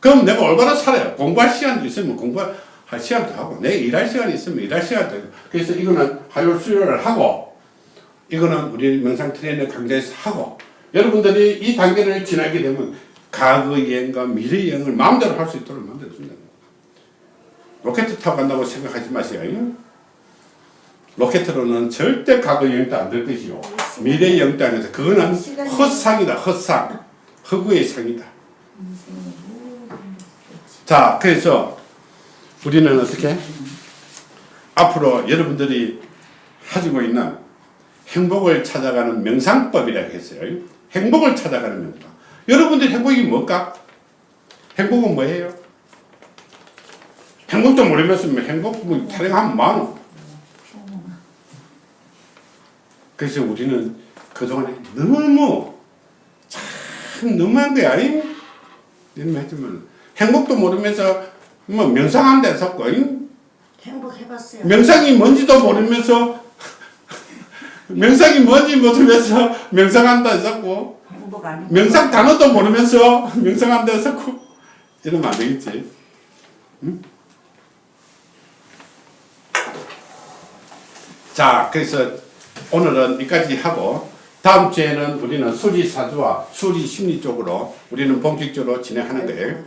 그럼 내가 올바로 살아요. 공부할 시간도 있으면 공부할 시간도 하고, 내가 일할 시간이 있으면 일할 시간도 하고. 그래서 이거는 화요일 수요일을 하고, 이거는 우리 명상 트레이너 강좌에서 하고, 여러분들이 이 단계를 지나게 되면 과거 여행과 미래 여행을 마음대로 할 수 있도록 만들어준다. 로켓 타고 간다고 생각하지 마세요. 로켓으로는 절대 과거 여행도 안 될 것이요. 미래 여행도 안 해서 그거는 헛상이다. 헛상. 허구의 상이다. 자, 그래서 우리는 어떻게? 앞으로 여러분들이 가지고 있는 행복을 찾아가는 명상법이라고 했어요. 행복을 찾아가는 명상. 여러분들 행복이 뭘까? 행복은 뭐예요? 행복도 모르면서 행복 타령하면 뭐하노? 그래서 우리는 그동안에 너무 참 너무한 거야. 이런 말 했지만 행복도 모르면서 뭐 명상한 데 섰고, 행복해봤어요. 명상이 뭔지도 모르면서 명상이 뭔지 모르면서 명상한다 했었고, 행복 아니고 명상 단어도 모르면서 명상한다 했었고, 이러면 안 되겠지. 응? 자, 그래서 오늘은 여기까지 하고 다음 주에는 우리는 수리사주와 수리심리 쪽으로 우리는 본격적으로 진행하는 거예요.